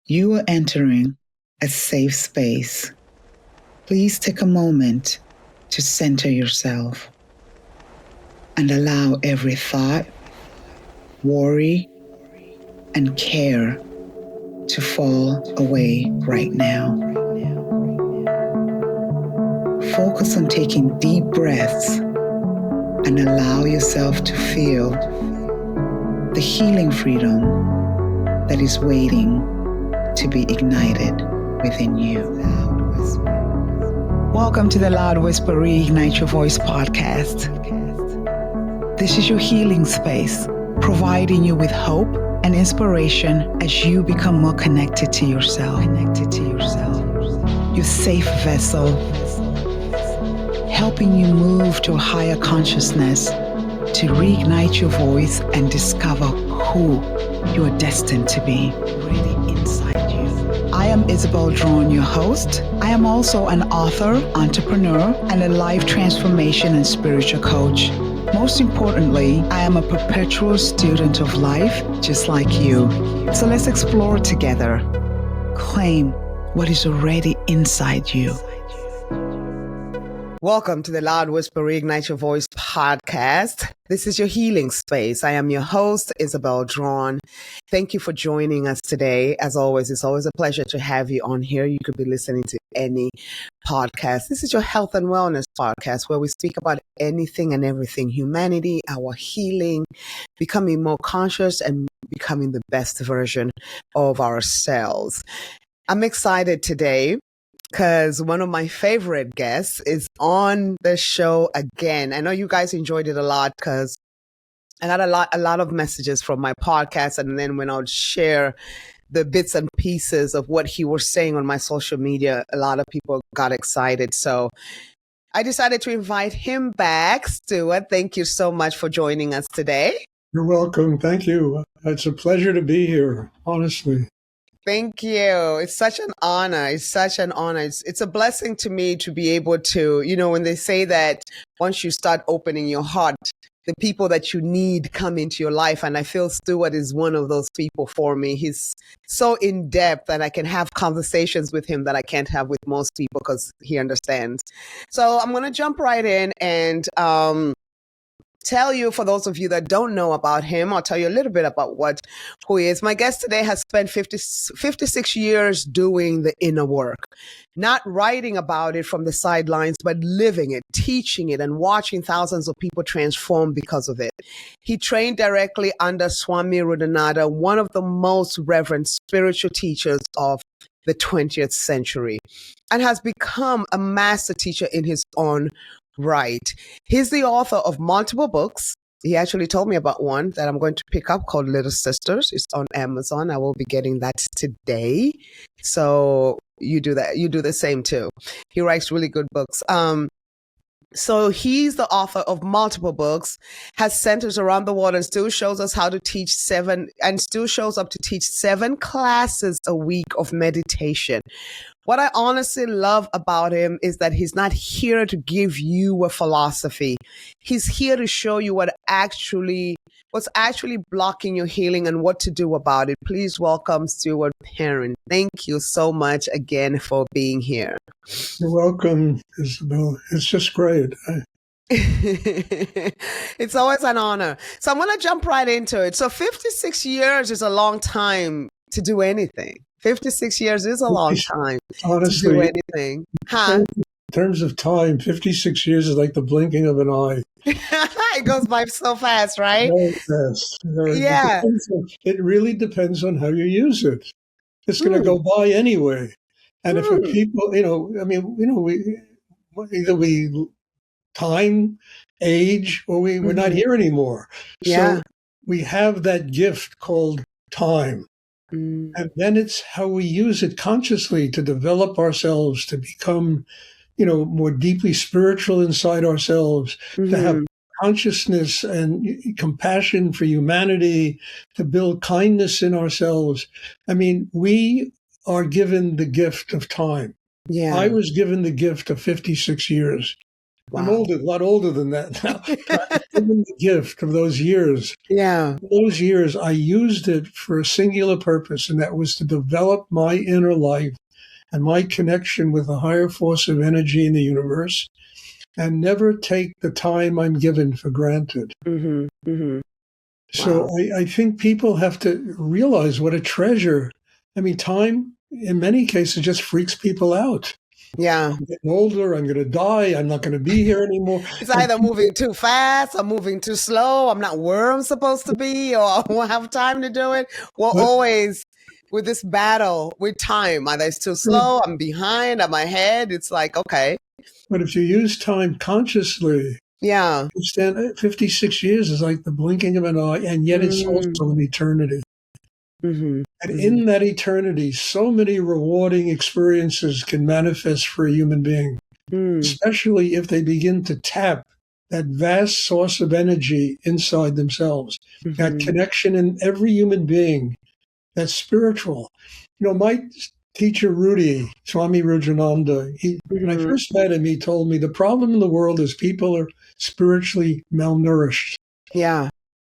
You are entering a safe space. Please take a moment to center yourself and allow every thought, worry, and care to fall away right now. Focus on taking deep breaths and allow yourself to feel the healing freedom that is waiting to be ignited within you. Welcome to the Loud Whisper Reignite Your Voice podcast. This is your healing space, providing you with hope and inspiration as you become more connected to yourself. Your safe vessel, helping you move to a higher consciousness to reignite your voice and discover who you are destined to be really inside you. I am Isabel Draughon, your host. I am also an author, entrepreneur, and a life transformation and spiritual coach. Most importantly, I am a perpetual student of life, just like you. So let's explore together. Claim what is already inside you. Welcome to the Loud Whisper Reignite Your Voice podcast. This is your healing space. I am your host, Isabel Draughon. Thank you for joining us today. As always, it's always a pleasure to have you on here. You could be listening to any podcast. This is your health and wellness podcast where we speak about anything and everything, humanity, our healing, becoming more conscious and becoming the best version of ourselves. I'm excited today because one of my favorite guests is on the show again. I know you guys enjoyed it a lot because I got a lot of messages from my podcast, and then when I would share the bits and pieces of what he was saying on my social media, a lot of people got excited. So I decided to invite him back. Stuart, thank you so much for joining us today. You're welcome. Thank you. It's a pleasure to be here, honestly. Thank you. It's such an honor. It's a blessing to me to be able to, when they say that once you start opening your heart, the people that you need come into your life. And I feel Stuart is one of those people for me. He's so in depth that I can have conversations with him that I can't have with most people because he understands. So I'm going to jump right in and, tell you, for those of you that don't know about him, I'll tell you a little bit about who he is. My guest today has spent 56 years doing the inner work, not writing about it from the sidelines, but living it, teaching it, and watching thousands of people transform because of it. He trained directly under Swami Rudananda, one of the most reverend spiritual teachers of the 20th century, and has become a master teacher in his own right. He's the author of multiple books. He actually told me about one that I'm going to pick up called Little Sisters. It's on Amazon. I will be getting that today. So you do that. You do the same too. He writes really good books. So he's the author of multiple books, has centers around the world, and still shows us how to teach seven classes a week of meditation. What I honestly love about him is that he's not here to give you a philosophy. He's here to show you what's actually blocking your healing and what to do about it. Please welcome Stuart Perrin. Thank you so much again for being here. You're welcome, Isabel. It's just great. It's always an honor. So I'm going to jump right into it. So 56 years is a long time to do anything. 56 years is a long time honestly, to do anything. In terms of time, 56 years is like the blinking of an eye. It goes by so fast, right? Very fast. Yeah. It really depends on how you use it. It's going to go by anyway. And if people, we time, age, or we're not here anymore. Yeah. So we have that gift called time. And then it's how we use it consciously to develop ourselves, to become, more deeply spiritual inside ourselves, to have consciousness and compassion for humanity, to build kindness in ourselves. I mean, we are given the gift of time. Yeah. I was given the gift of 56 years. I'm Wow. older, a lot older than that now. But I was given the gift of those years. Yeah. Those years, I used it for a singular purpose, and that was to develop my inner life and my connection with a higher force of energy in the universe, and never take the time I'm given for granted. Mm-hmm. Mm-hmm. So Wow. I think people have to realize what a treasure. I mean, time in many cases just freaks people out. Yeah. I'm getting older. I'm going to die. I'm not going to be here anymore. It's And either people, moving too fast or moving too slow. I'm not where I'm supposed to be, or I won't have time to do it. We're but, always with this battle with time. Either it's too slow, I'm behind, I'm ahead. It's like, okay. but if you use time consciously, Yeah. you stand 56 years is like the blinking of an eye, and yet it's Mm-hmm. also an eternity. Mm-hmm. And in that eternity, so many rewarding experiences can manifest for a human being, Mm-hmm. especially if they begin to tap that vast source of energy inside themselves, that Mm-hmm. connection in every human being that's spiritual. You know, my teacher, Rudy, Swami Rujananda, when I Mm-hmm. first met him, he told me the problem in the world is people are spiritually malnourished. Yeah.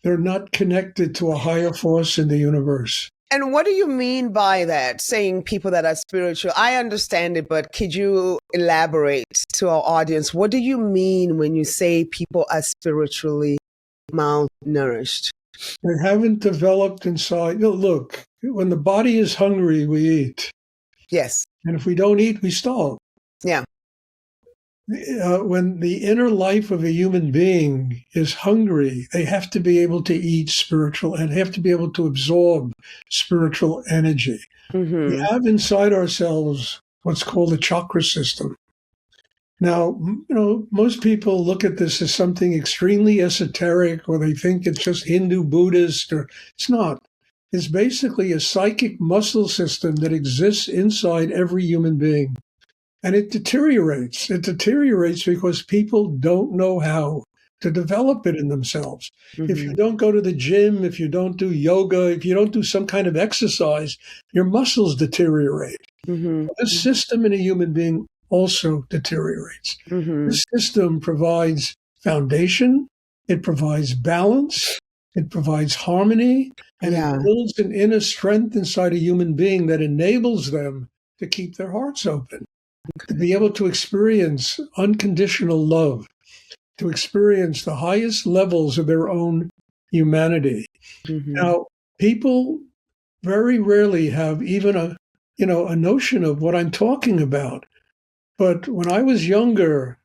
They're not connected to a higher force in the universe. And what do you mean by that, saying people that are spiritual? I understand it, but could you elaborate to our audience? What do you mean when you say people are spiritually malnourished? They haven't developed inside. You know, look, when the body is hungry, we eat. Yes. And if we don't eat, we starve. Yeah. When the inner life of a human being is hungry, they have to be able to eat spiritual and have to be able to absorb spiritual energy. We Mm-hmm. have inside ourselves what's called the chakra system. Now, you know, most people look at this as something extremely esoteric, or they think it's just Hindu, Buddhist, or it's not. It's basically a psychic muscle system that exists inside every human being. And it deteriorates. It deteriorates because people don't know how to develop it in themselves. If you Mm-hmm. don't go to the gym, if you don't do yoga, if you don't do some kind of exercise, your muscles deteriorate. Mm-hmm. This system in a human being also deteriorates. Mm-hmm. This system provides foundation, it provides balance, it provides harmony, and it Yeah. builds an inner strength inside a human being that enables them to keep their hearts open, to be able to experience unconditional love, to experience the highest levels of their own humanity. Mm-hmm. Now, people very rarely have even a notion of what I'm talking about. But when I was younger,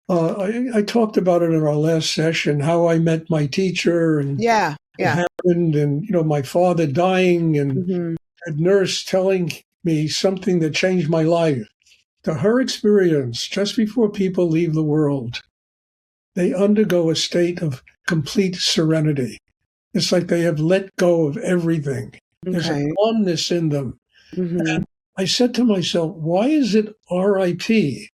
I talked about it in our last session, how I met my teacher and Yeah. what Yeah. happened, and my father dying, and Mm-hmm. a nurse telling me something that changed my life. To her experience, just before people leave the world, they undergo a state of complete serenity. It's like they have let go of everything. There's a Okay. calmness in them. Mm-hmm. And I said to myself, why is it RIP?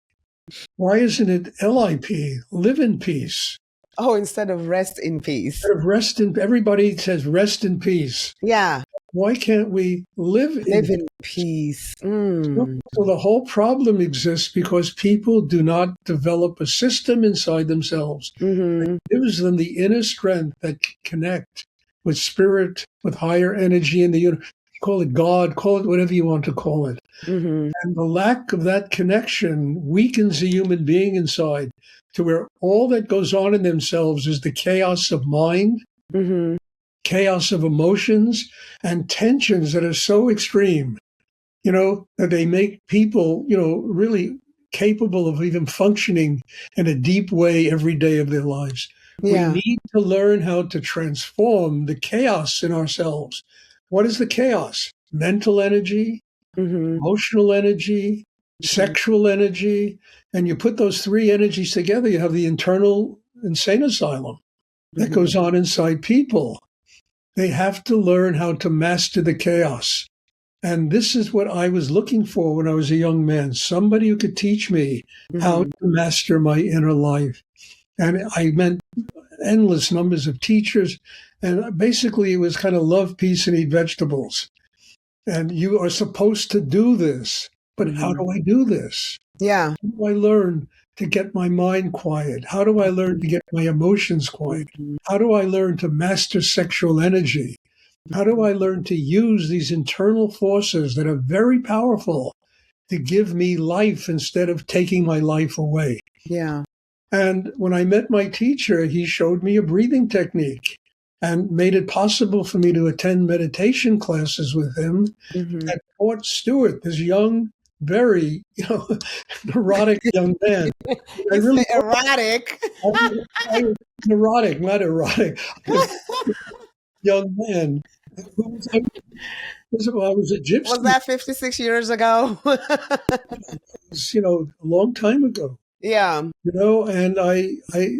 Why isn't it LIP? Live in peace. Oh, instead of rest in peace. Instead of rest in, everybody says rest in peace. Yeah. Why can't we live Live in in peace. So the whole problem exists because people do not develop a system inside themselves Mm-hmm. that gives them the inner strength that can connect with spirit, with higher energy in the universe. Call it God, call it whatever you want to call it. Mm-hmm. And the lack of that connection weakens a human being inside to where all that goes on in themselves is the chaos of mind, Mm-hmm. chaos of emotions, and tensions that are so extreme, that they make people, really capable of even functioning in a deep way every day of their lives. We Yeah. need to learn how to transform the chaos in ourselves. What is the chaos? Mental energy, Mm-hmm. emotional energy, sexual energy. And you put those three energies together, you have the internal insane asylum that Mm-hmm. goes on inside people. They have to learn how to master the chaos. And this is what I was looking for when I was a young man, somebody who could teach me how Mm-hmm. to master my inner life. And I met endless numbers of teachers. And basically, it was kind of love, peace, and eat vegetables. And you are supposed to do this. But how Mm-hmm. do I do this? Yeah. How do I learn to get my mind quiet? How do I learn to get my emotions quiet? Mhm. How do I learn to master sexual energy? How do I learn to use these internal forces that are very powerful to give me life instead of taking my life away? Yeah. And when I met my teacher, he showed me a breathing technique and made it possible for me to attend meditation classes with him Hmm. at Fort Stewart, this young, very, neurotic young man. I You really say erratic. I was neurotic, not erotic. I was a young man who was, I was a Was gypsy, that 56 years ago? a long time ago. Yeah. And I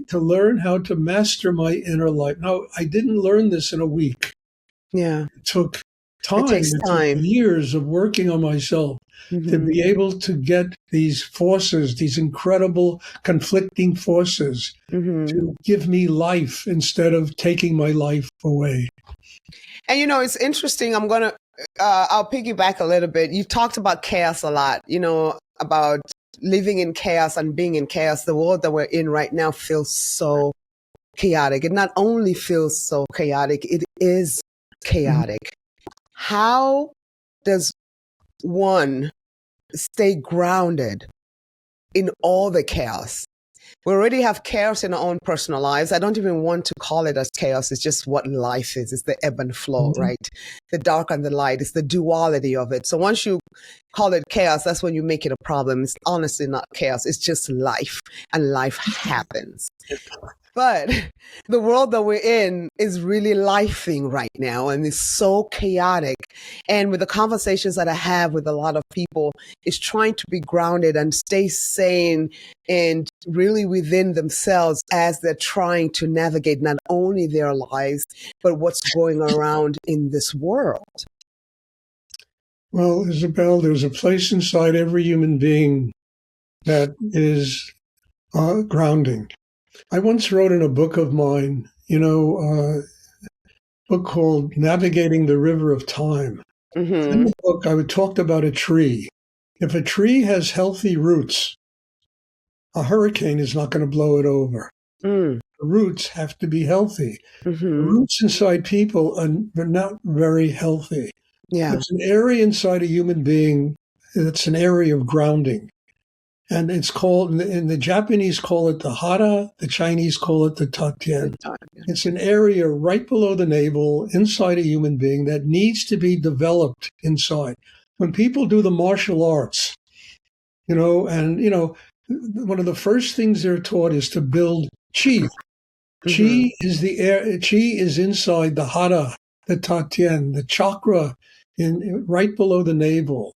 to learn how to master my inner life. Now, I didn't learn this in a week. Yeah. It took It time. takes It took time. years of working on myself to Hmm. be able to get these forces, these incredible conflicting forces, Hmm. to give me life instead of taking my life away. And it's interesting. I'll piggyback a little bit. You talked about chaos a lot, about living in chaos and being in chaos. The world that we're in right now feels so chaotic. It not only feels so chaotic, it is chaotic. How does one stay grounded in all the chaos? We already have chaos in our own personal lives. I don't even want to call it as chaos. It's just what life is. It's the ebb and flow, Mhm. right? The dark and the light. It's the duality of it. So once you call it chaos, that's when you make it a problem. It's honestly not chaos. It's just life, and life happens. But the world that we're in is really lifing right now, and it's so chaotic. And with the conversations that I have with a lot of people, is trying to be grounded and stay sane and really within themselves as they're trying to navigate not only their lives, but what's going around in this world. Well, Isabel, there's a place inside every human being that is grounding. I once wrote in a book of mine, a book called Navigating the River of Time. In Mm-hmm. the book, I talked about a tree. If a tree has healthy roots, a hurricane is not going to blow it over. Mm. The roots have to be healthy. The Mm-hmm. roots inside people are not very healthy. Yeah. It's an area inside a human being that's an area of grounding. And it's called, in the Japanese call it the harada, the Chinese call it the tanten. It's an area right below the navel inside a human being that needs to be developed inside. When people do the martial arts, one of the first things they're taught is to build chi. Mm-hmm. Chi is the air. Chi is inside the hara, the tanten, the chakra, right below the navel,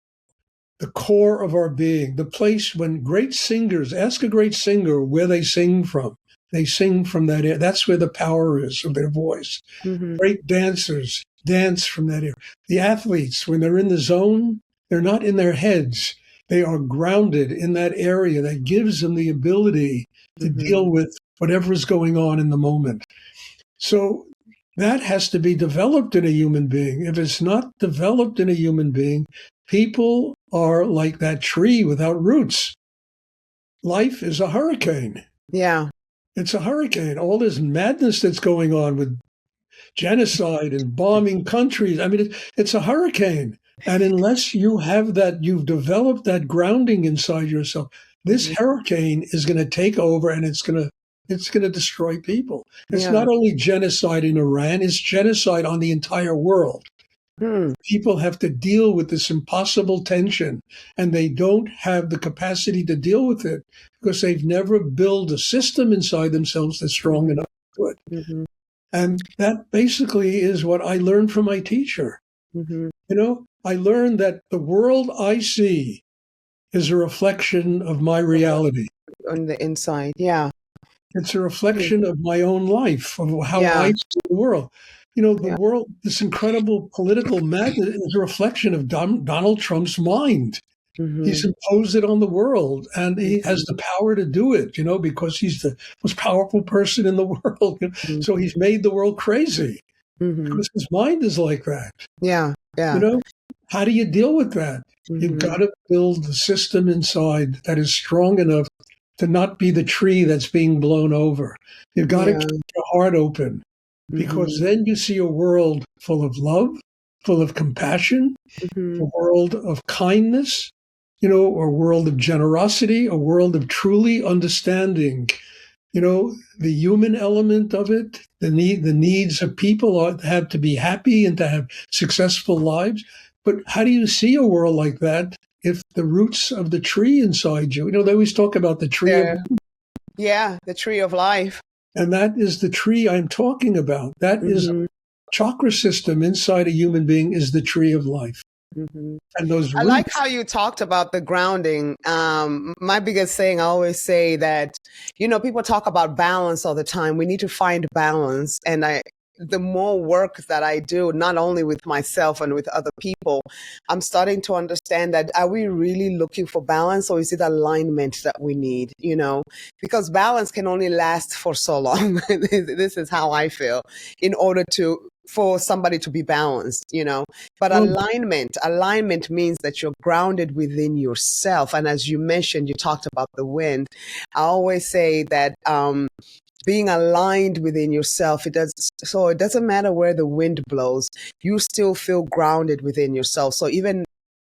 the core of our being, the place when great singers, ask a great singer where they sing from. They sing from that air. That's where the power is of their voice. Mm-hmm. Great dancers dance from that air. The athletes, when they're in the zone, they're not in their heads. They are grounded in that area that gives them the ability to Mm-hmm. deal with whatever is going on in the moment. So that has to be developed in a human being. If it's not developed in a human being, people are like that tree without roots. Life is a hurricane. Yeah. It's a hurricane. All this madness that's going on with genocide and bombing countries. I mean, it's a hurricane. And unless you have that, you've developed that grounding inside yourself, this Mm-hmm. hurricane is going to take over and it's going to destroy people. It's Yeah. not only genocide in Iran, it's genocide on the entire world. Mm. People have to deal with this impossible tension, and they don't have the capacity to deal with it because they've never built a system inside themselves that's strong enough to do it. Mm-hmm. And that basically is what I learned from my teacher. Mm-hmm. I learned that the world I see is a reflection of my reality. On the inside. Yeah. It's a reflection of my own life, of how Yeah. I see the world. The Yeah. world, this incredible political madness is a reflection of Donald Trump's mind. Mm-hmm. He's imposed it on the world, and he has the power to do it, because he's the most powerful person in the world. So he's made the world crazy Mm-hmm. because his mind is like that. Yeah. You Yeah. know, How do you deal with that? You've got to build the system inside that is strong enough to not be the tree that's being blown over. You've got to keep your heart open, because then you see a world full of love, full of compassion, a world of kindness, a world of generosity, a world of truly understanding, the human element of it, the needs of people have to be happy and to have successful lives. But how do you see a world like that if the roots of the tree inside you, they always talk about the tree of the tree of life. And that is the tree I'm talking about. That is a chakra system inside a human being, is the tree of life. And those roots, I like how you talked about the grounding. My biggest thing, I always say that, people talk about balance all the time. We need to find balance. And the more work that I do, not only with myself and with other people, I'm starting to understand that, are we really looking for balance, or is it alignment that we need, because balance can only last for so long. This is how I feel, in order for somebody to be balanced, but alignment means that you're grounded within yourself. And as you mentioned, you talked about the wind. I always say that, being aligned within yourself, it doesn't matter where the wind blows, you still feel grounded within yourself. So even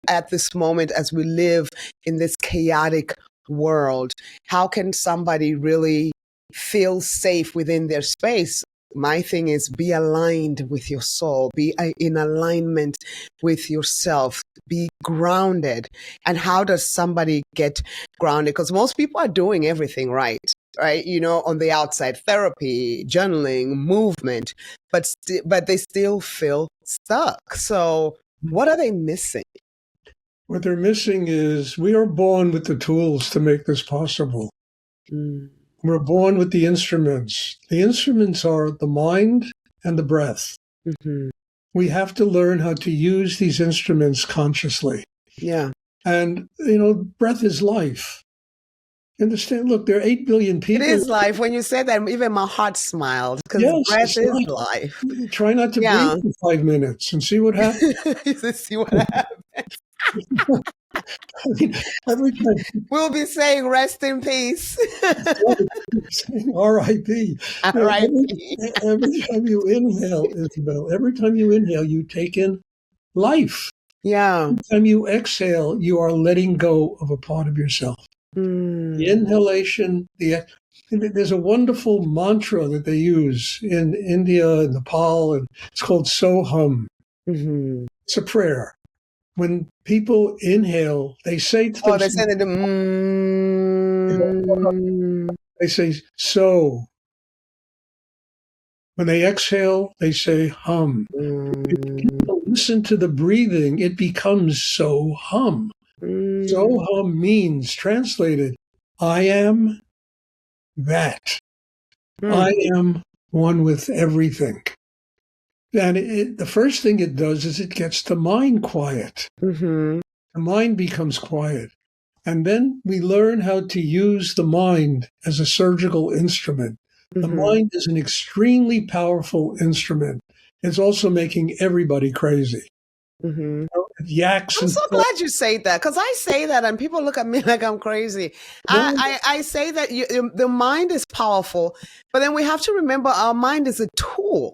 at this moment, as we live in this chaotic world, how can somebody really feel safe within their space? My thing is, be aligned with your soul, be in alignment with yourself, be grounded. And how does somebody get grounded? Because most people are doing everything right, on the outside, therapy, journaling, movement, but they still feel stuck. So what are they missing? What they're missing is, we are born with the tools to make this possible. We're born with the instruments. The instruments are the mind and the breath. We have to learn how to use these instruments consciously. Yeah. And, breath is life. Understand? Look, there are 8 billion people. It is life. When you said that, even my heart smiled, because breath is life. Try not to breathe for 5 minutes and see what happens. See what happens. Every time we'll be saying rest in peace. R.I.P. R.I.P. Every time you inhale, Isabel, every time you inhale, you take in life. Yeah. Every time you exhale, you are letting go of a part of yourself. The inhalation, there's a wonderful mantra that they use in India and Nepal, and it's called Soham. It's a prayer. When people inhale, they say to themselves, they say so. When they exhale, they say hum. If you listen to the breathing, it becomes so hum. So hum means, translated, I am that. I am one with everything. And the first thing it does is it gets the mind quiet. The mind becomes quiet. And then we learn how to use the mind as a surgical instrument. The mind is an extremely powerful instrument. It's also making everybody crazy. Yaks. I'm so glad you say that, because I say that and people look at me like I'm crazy. I say that the mind is powerful, but then we have to remember our mind is a tool.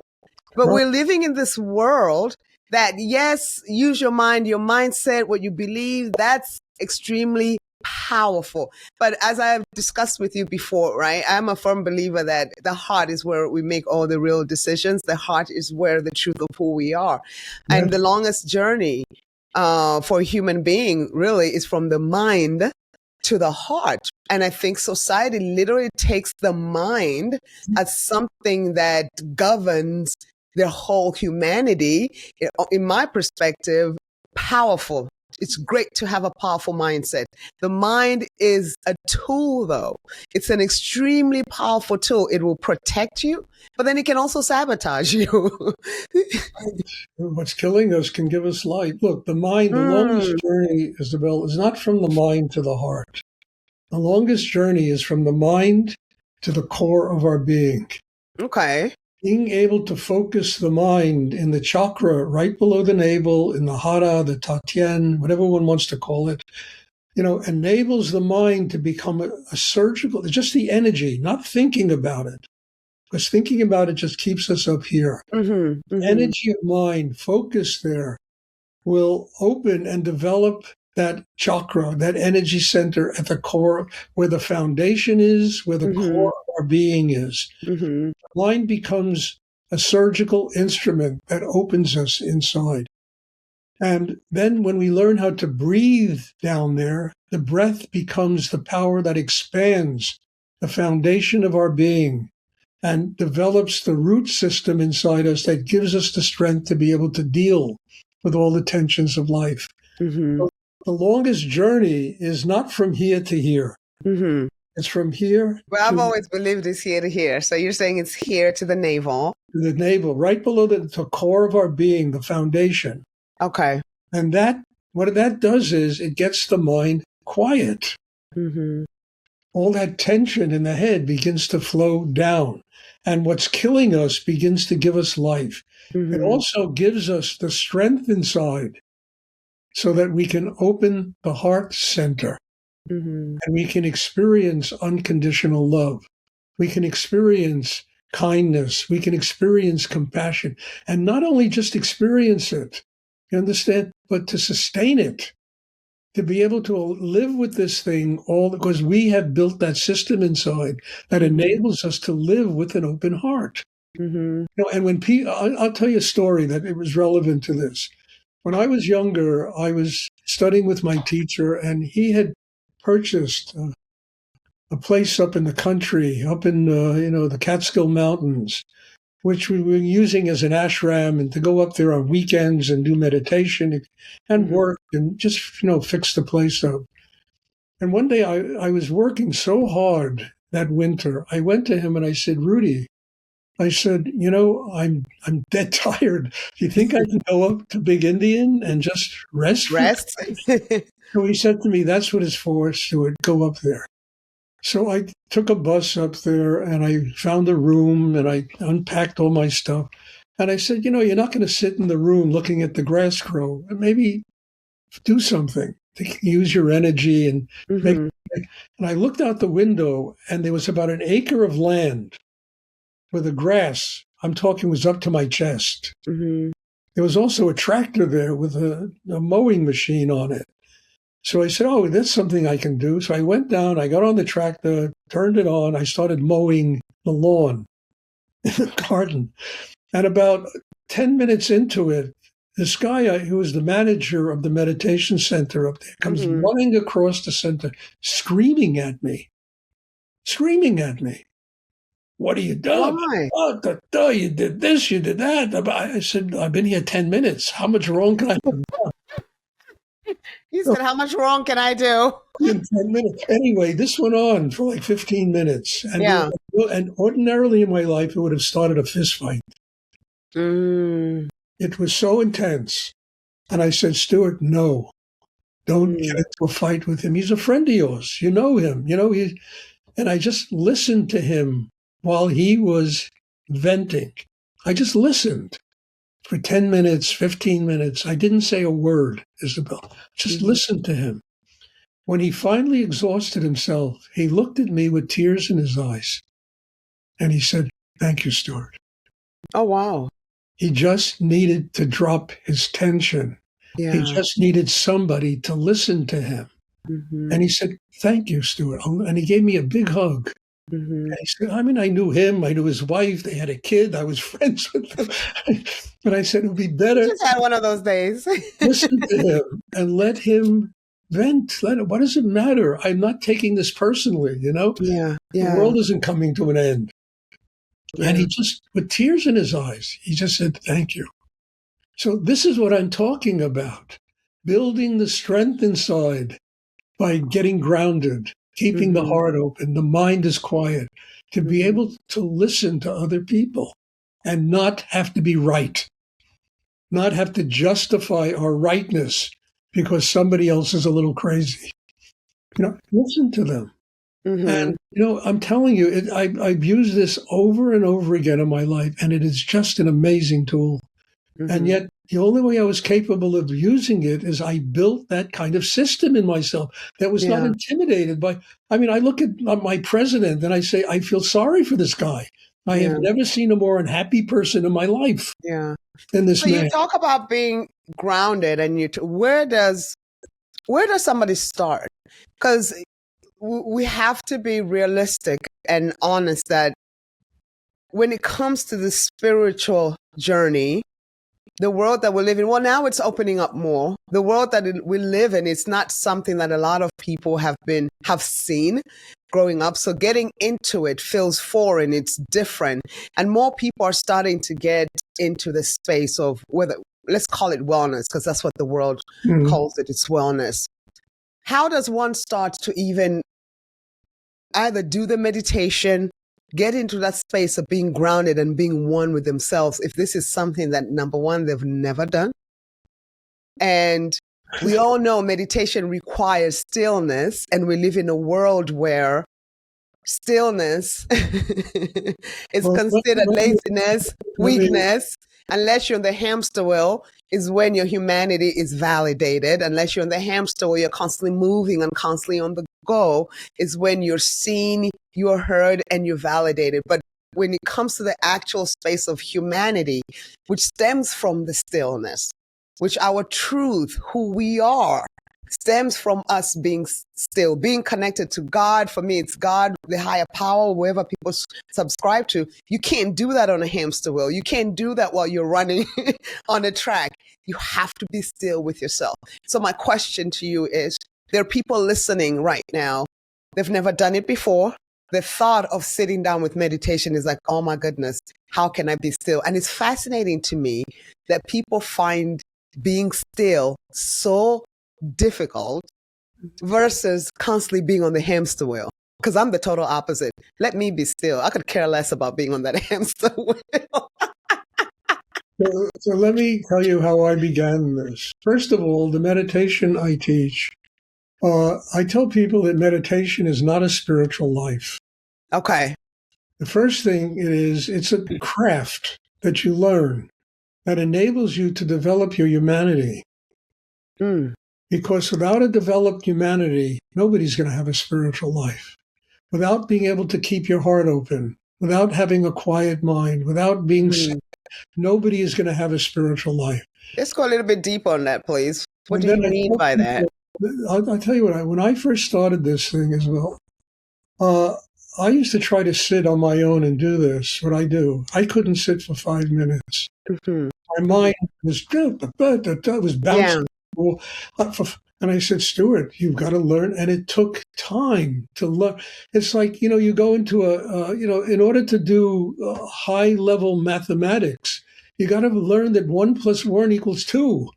But we're living in this world that, yes, use your mind, your mindset, what you believe, that's extremely powerful. But as I've discussed with you before, right, I'm a firm believer that the heart is where we make all the real decisions. The heart is where the truth of who we are. Yes. And the longest journey for a human being really is from the mind to the heart. And I think society literally takes the mind as something that governs their whole humanity. In my perspective, powerful. It's great to have a powerful mindset. The mind is a tool, though. It's an extremely powerful tool. It will protect you, but then it can also sabotage you. What's killing us can give us light. Look, the mind, the longest journey, Isabel, is not from the mind to the heart. The longest journey is from the mind to the core of our being. Okay. being able to focus the mind in the chakra right below the navel, in the harada, the tanten, whatever one wants to call it, enables the mind to become a surgical, just the energy, not thinking about it, because thinking about it just keeps us up here. Energy of mind, focus there, will open and develop that chakra, that energy center at the core, where the foundation is, where the core of our being is. The mind becomes a surgical instrument that opens us inside. And then when we learn how to breathe down there, the breath becomes the power that expands the foundation of our being and develops the root system inside us that gives us the strength to be able to deal with all the tensions of life. So the longest journey is not from here to here. It's from here. Well, I've always believed it's here to here. So you're saying it's here to the navel. To the navel, right below the core of our being, the foundation. Okay. And what that does is it gets the mind quiet. All that tension in the head begins to flow down. And what's killing us begins to give us life. It also gives us the strength inside so that we can open the heart center and we can experience unconditional love. We can experience kindness. We can experience compassion. And not only just experience it, you understand, but to sustain it, to be able to live with this thing all because we have built that system inside that enables us to live with an open heart. And when I'll tell you a story that it was relevant to this. When I was younger, I was studying with my teacher, and he had purchased a place up in the country, up in the Catskill Mountains, which we were using as an ashram, and to go up there on weekends and do meditation and work and just fix the place up. And one day I was working so hard that winter. I went to him and I said, Rudy, I said, I'm dead tired. Do you think I can go up to Big Indian and just rest? Rest? So he said to me, that's what it's for, Stuart. Go up there. So I took a bus up there and I found a room and I unpacked all my stuff. And I said, you're not going to sit in the room looking at the grass grow. Maybe do something to use your energy and make. And I looked out the window and there was about an acre of land where the grass, I'm talking, was up to my chest. There was also a tractor there with a mowing machine on it. So I said, that's something I can do. So I went down, I got on the tractor, turned it on, I started mowing the lawn in the garden. And about 10 minutes into it, this guy who was the manager of the meditation center up there comes running across the center, screaming at me. What are you doing? Oh, you did this, you did that. I said, I've been here 10 minutes. How much wrong can I have done? You said, how much wrong can I do? In 10 minutes. Anyway, this went on for like 15 minutes. And, and ordinarily in my life, it would have started a fist fight. It was so intense. And I said, Stuart, no, don't get into a fight with him. He's a friend of yours. You know him. And I just listened to him while he was venting. I just listened for 10 minutes, 15 minutes. I didn't say a word, Isabel. Just listened to him. When he finally exhausted himself, he looked at me with tears in his eyes. And he said, thank you, Stuart. Oh, wow. He just needed to drop his tension. Yeah. He just needed somebody to listen to him. And he said, thank you, Stuart. And he gave me a big hug. And he said, I knew him. I knew his wife. They had a kid. I was friends with them. But I said, it would be better. You just had one of those days. Listen to him and let him vent. What does it matter? I'm not taking this personally, Yeah. The world isn't coming to an end. Yeah. And he just, with tears in his eyes, he just said, thank you. So this is what I'm talking about. Building the strength inside by getting grounded, keeping the heart open, the mind is quiet, to be able to listen to other people and not have to be right, not have to justify our rightness because somebody else is a little crazy. Listen to them. Mm-hmm. And, I'm telling you, I've used this over and over again in my life, and it is just an amazing tool. And Mm-hmm. yet, the only way I was capable of using it is I built that kind of system in myself that was not Yeah. intimidated by. I mean, I look at my president and I say, I feel sorry for this guy. I have Yeah. never seen a more unhappy person in my life Yeah. than this So you man. talk about being grounded, and where does somebody start? Because we have to be realistic and honest that when it comes to the spiritual journey, the world that we live in, well, now it's opening up more. The world that we live in, it's not something that a lot of people have seen growing up. So getting into it feels foreign. It's different. And more people are starting to get into the space of whether, let's call it wellness, because that's what the world Mm. calls it. It's wellness. How does one start to even either do the meditation, get into that space of being grounded and being one with themselves, if this is something that, number one, they've never done? And we all know meditation requires stillness, and we live in a world where stillness is Well, considered laziness, let me, weakness. Unless you're on the hamster wheel, is when your humanity is validated. Unless you're on the hamster wheel, you're constantly moving and constantly on the go, is when you're seen, you're heard, and you're validated. But when it comes to the actual space of humanity, which stems from the stillness, which our truth, who we are, stems from us being still, being connected to God. For me, it's God, the higher power, wherever people subscribe to. You can't do that on a hamster wheel. You can't do that while you're running on a track. You have to be still with yourself. So my question to you is, there are people listening right now. They've never done it before. The thought of sitting down with meditation is like, oh my goodness, how can I be still? And it's fascinating to me that people find being still so difficult versus constantly being on the hamster wheel. Because I'm the total opposite. Let me be still. I could care less about being on that hamster wheel. so let me tell you how I began this. First of all, the meditation I teach, I tell people that meditation is not a spiritual life. Okay. The first thing it's a craft that you learn that enables you to develop your humanity. Mm. Because without a developed humanity, nobody's going to have a spiritual life. Without being able to keep your heart open, without having a quiet mind, without being sick, nobody is going to have a spiritual life. Let's go a little bit deeper on that, please. What And do you then mean by that? I'll tell you what, when I first started this thing as well, I used to try to sit on my own and do this, what I do. I couldn't sit for 5 minutes. Mm-hmm. My mind was Yeah. bouncing. And I said, Stuart, you've got to learn. And it took time to learn. It's like, you go into in order to do high level mathematics, you got to learn that 1+1 = 2.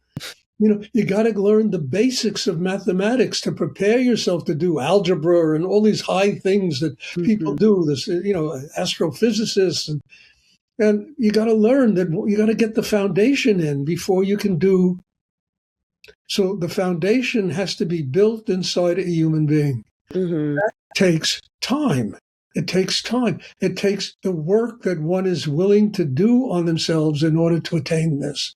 You got to learn the basics of mathematics to prepare yourself to do algebra and all these high things that people do, this, astrophysicists. And you got to learn that you got to get the foundation in before you can do. So the foundation has to be built inside a human being. Mm-hmm. That takes time. It takes time. It takes the work that one is willing to do on themselves in order to attain this.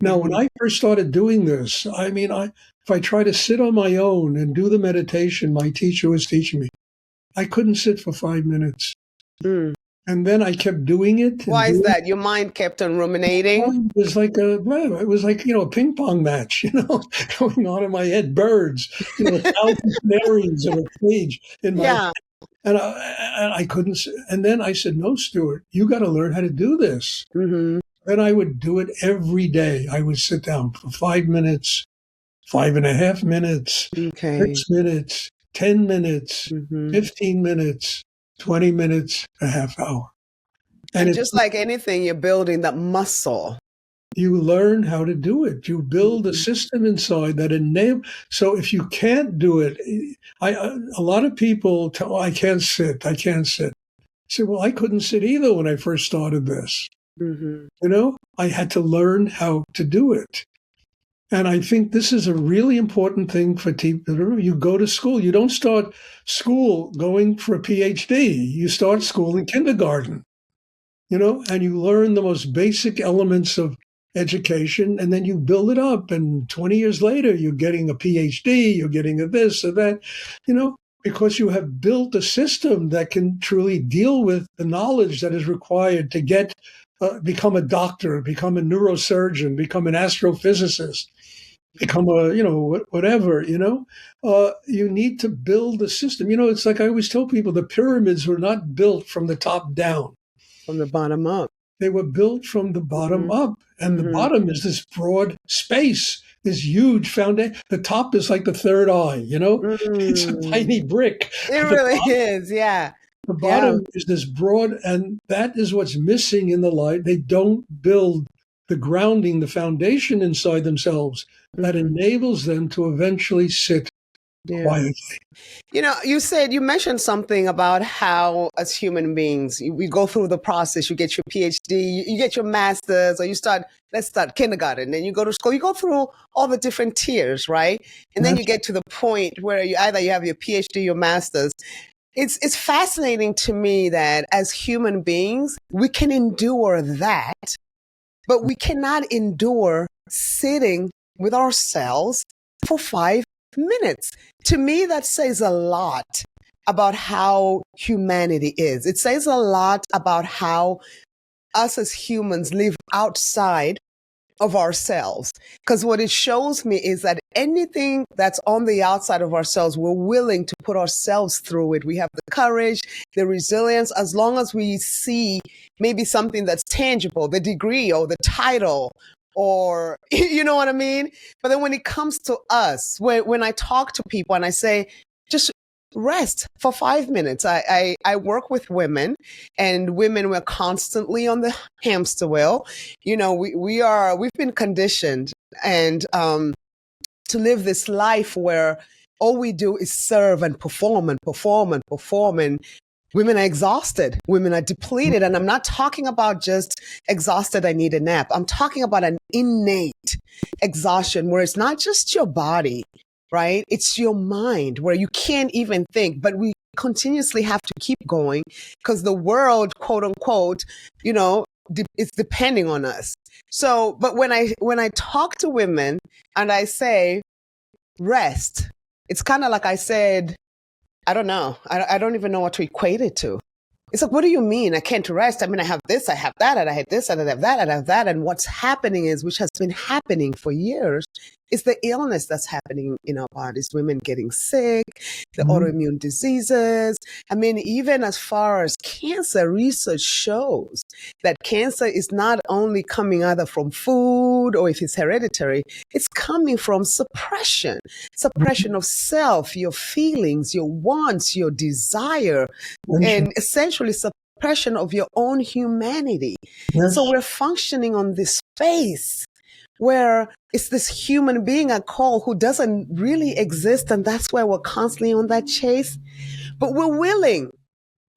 Now, when I first started doing this, if I try to sit on my own and do the meditation my teacher was teaching me, I couldn't sit for 5 minutes. Mm. And then I kept doing it. Why is that? Your mind kept on ruminating? It was like a ping pong match, going on in my head. Birds, 1,000 canaries in a cage in my Yeah. and I couldn't. And then I said, "No, Stuart, you got to learn how to do this." Mm-hmm. Then I would do it every day. I would sit down for 5 minutes, 5.5 minutes, Okay. 6 minutes, 10 minutes, 15 minutes, 20 minutes, a half hour. And just like anything, you're building that muscle. You learn how to do it. You build a system inside that enables. So if you can't do it, a lot of people tell, I can't sit. I can't sit. I say, well, I couldn't sit either when I first started this. I had to learn how to do it. And I think this is a really important thing for people. You go to school. You don't start school going for a PhD. You start school in kindergarten, and you learn the most basic elements of education, and then you build it up. And 20 years later, you're getting a PhD, you're getting a this or that, because you have built a system that can truly deal with the knowledge that is required to become a doctor, become a neurosurgeon, become an astrophysicist, become whatever. You need to build a system. It's like I always tell people, the pyramids were not built from the top down. From the bottom up. They were built from the bottom up. And the bottom is this broad space, this huge foundation. The top is like the third eye, It's a tiny brick. It really is, yeah. The bottom is this broad, and that is what's missing in the life. They don't build the grounding, the foundation inside themselves that enables them to eventually sit quietly. You mentioned something about how as human beings, we go through the process. You get your PhD, you get your master's, or let's start kindergarten, then you go to school, you go through all the different tiers, right? And then you get to the point where you have your PhD, your master's. It's fascinating to me that as human beings, we can endure that, but we cannot endure sitting with ourselves for 5 minutes. To me, that says a lot about how humanity is. It says a lot about how us as humans live outside of ourselves. Because what it shows me is that anything that's on the outside of ourselves, we're willing to put ourselves through it. We have the courage, the resilience, as long as we see maybe something that's tangible, the degree or the title, or you know what I mean? But then when it comes to us, when I talk to people and I say, just rest for 5 minutes. I work with women, and women, we're constantly on the hamster wheel. We've been conditioned and to live this life where all we do is serve and perform and perform and perform. And women are exhausted. Women are depleted. And I'm not talking about just exhausted, I need a nap. I'm talking about an innate exhaustion where it's not just your body, right? It's your mind where you can't even think, but we continuously have to keep going because the world, quote unquote, is depending on us. So, but when I talk to women and I say, rest, it's kind of like I said, I don't know. I don't even know what to equate it to. It's like, what do you mean? I can't rest. I mean, I have this, I have that, and I have this, and I have that, and I have that. And what's happening is, which has been happening for years, is the illness that's happening in our bodies. Women getting sick, the autoimmune diseases. I mean, even as far as cancer, research shows that cancer is not only coming either from food or if it's hereditary, it's coming from suppression of self, your feelings, your wants, your desire, and essentially suppression of your own humanity. Yes. So we're functioning on this space where it's this human being I call who doesn't really exist. And that's why we're constantly on that chase. But we're willing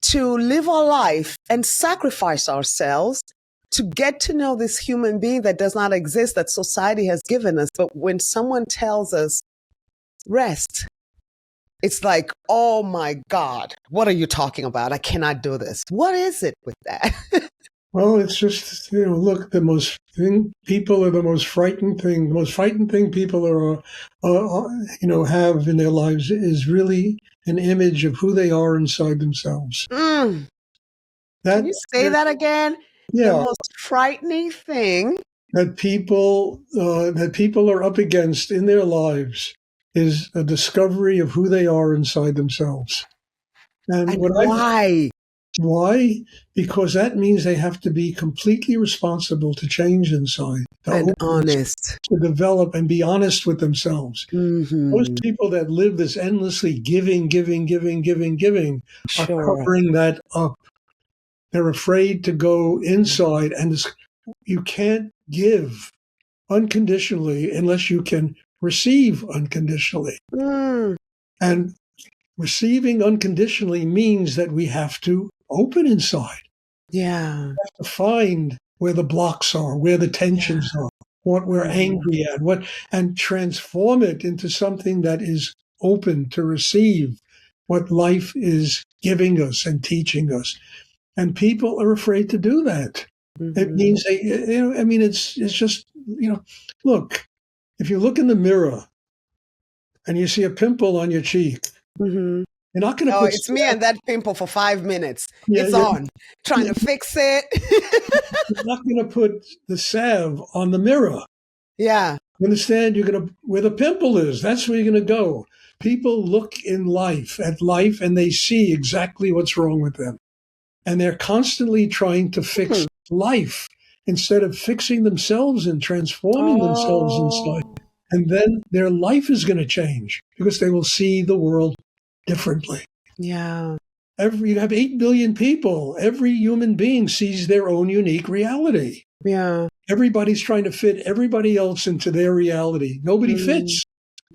to live our life and sacrifice ourselves to get to know this human being that does not exist, that society has given us. But when someone tells us, rest, it's like, oh my God, what are you talking about? I cannot do this. What is it with that? Well, it's just, look, people are the most frightened thing. The most frightened thing people have in their lives is really an image of who they are inside themselves. Can you say that again? Yeah. The most frightening thing that people are up against in their lives is a discovery of who they are inside themselves. And why? Why? Because that means they have to be completely responsible to change inside. And honest. To develop and be honest with themselves. Mm-hmm. Those people that live this endlessly giving are covering that up. They're afraid to go inside, and you can't give unconditionally unless you can receive unconditionally. And receiving unconditionally means that we have to open inside. Yeah. We have to find where the blocks are, where the tensions are. what we're angry at, and transform it into something that is open to receive what life is giving us and teaching us. And people are afraid to do that. It means it's just, look, if you look in the mirror and you see a pimple on your cheek, you're not going to put... it's me and that pimple for 5 minutes. Yeah, it's on. Trying to fix it. You're not going to put the salve on the mirror. Yeah. You understand? You're going to, where the pimple is, that's where you're going to go. People look at life, and they see exactly what's wrong with them. And they're constantly trying to fix life instead of fixing themselves and transforming themselves inside. And then their life is going to change because they will see the world differently. Yeah. You have 8 billion people. Every human being sees their own unique reality. Yeah. Everybody's trying to fit everybody else into their reality. Nobody fits.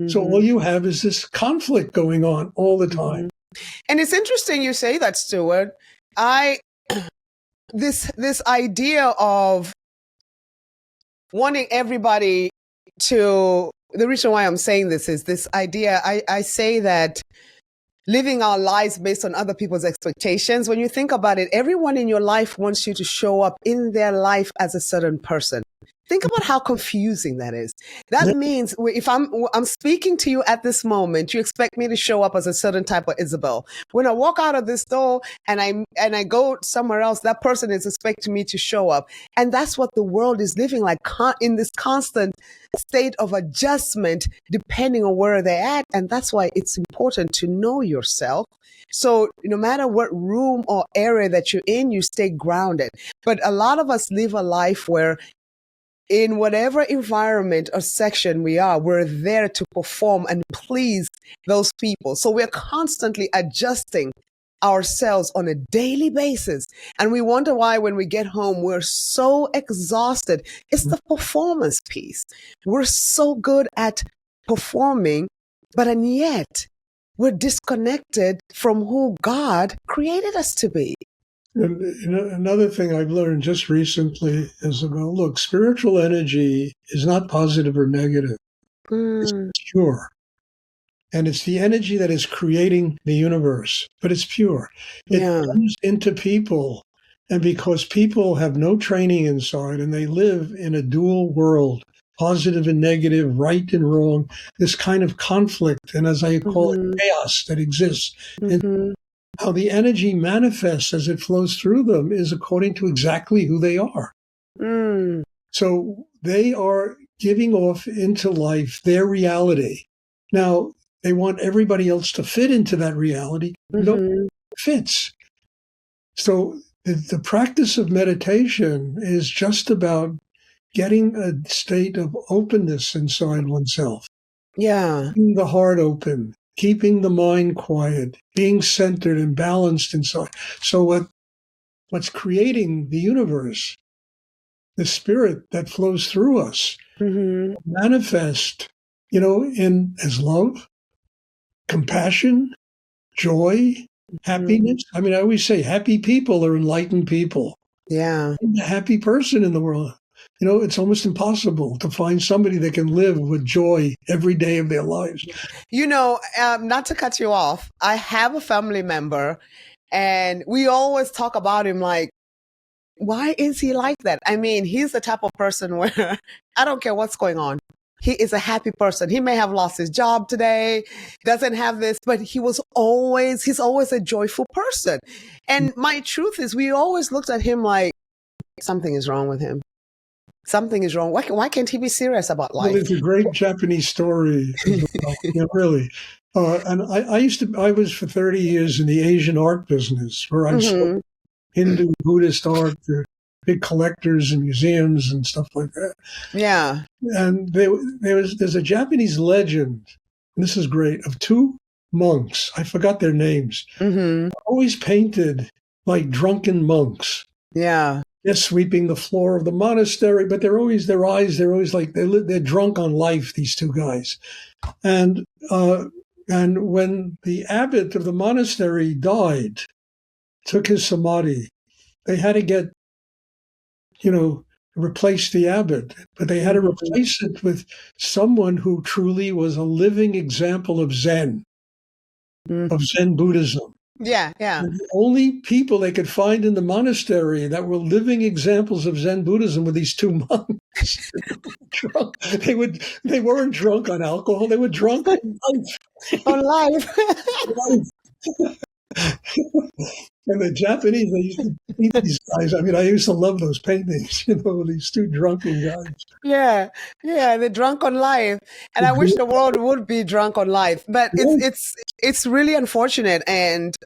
So all you have is this conflict going on all the time. And it's interesting you say that, Stuart. This idea of wanting everybody to, the reason why I'm saying this is this idea, I say that living our lives based on other people's expectations, when you think about it, everyone in your life wants you to show up in their life as a certain person. Think about how confusing that is. That means if I'm speaking to you at this moment, you expect me to show up as a certain type of Isabel. When I walk out of this door and I go somewhere else, that person is expecting me to show up. And that's what the world is living like, in this constant state of adjustment, depending on where they're at. And that's why it's important to know yourself. So no matter what room or area that you're in, you stay grounded. But a lot of us live a life where in whatever environment or section we are, we're there to perform and please those people. So we're constantly adjusting ourselves on a daily basis. And we wonder why when we get home, we're so exhausted. It's the performance piece. We're so good at performing, and yet we're disconnected from who God created us to be. And another thing I've learned just recently is look, spiritual energy is not positive or negative. It's pure. And it's the energy that is creating the universe, but it's pure. It comes into people. And because people have no training inside and they live in a dual world, positive and negative, right and wrong, this kind of conflict, and as I call it, chaos that exists. And how the energy manifests as it flows through them is according to exactly who they are. So they are giving off into life their reality. Now, they want everybody else to fit into that reality. Nobody fits. So the practice of meditation is just about getting a state of openness inside oneself. Yeah. Keeping the heart open. Keeping the mind quiet, being centered and balanced inside. So what's creating the universe, the spirit that flows through us, manifest, as love, compassion, joy, happiness. I mean, I always say happy people are enlightened people. Yeah. I'm a happy person in the world. It's almost impossible to find somebody that can live with joy every day of their lives. Not to cut you off, I have a family member and we always talk about him like, why is he like that? I mean, he's the type of person where I don't care what's going on. He is a happy person. He may have lost his job today, doesn't have this, but he's always a joyful person. And my truth is we always looked at him like something is wrong with him. Something is wrong. Why can't he be serious about life? Well, it's a great Japanese story, really. And I was for 30 years in the Asian art business, where I saw Hindu, Buddhist art, big collectors and museums and stuff like that. Yeah. And there's a Japanese legend, and this is great, of two monks. I forgot their names. Always painted like drunken monks. Yeah. They're sweeping the floor of the monastery, but they're always like they're drunk on life. These two guys, and when the abbot of the monastery died, took his samadhi, they had to get, replace the abbot, but they had to replace it with someone who truly was a living example of Zen Buddhism. Yeah, yeah. And the only people they could find in the monastery that were living examples of Zen Buddhism were these two monks. Drunk. They weren't drunk on alcohol, they were drunk on life. On life. And the Japanese, they used to paint these guys. I mean, I used to love those paintings, these two drunken guys. Yeah, yeah, they're drunk on life, and I wish the world would be drunk on life. But it's really unfortunate, and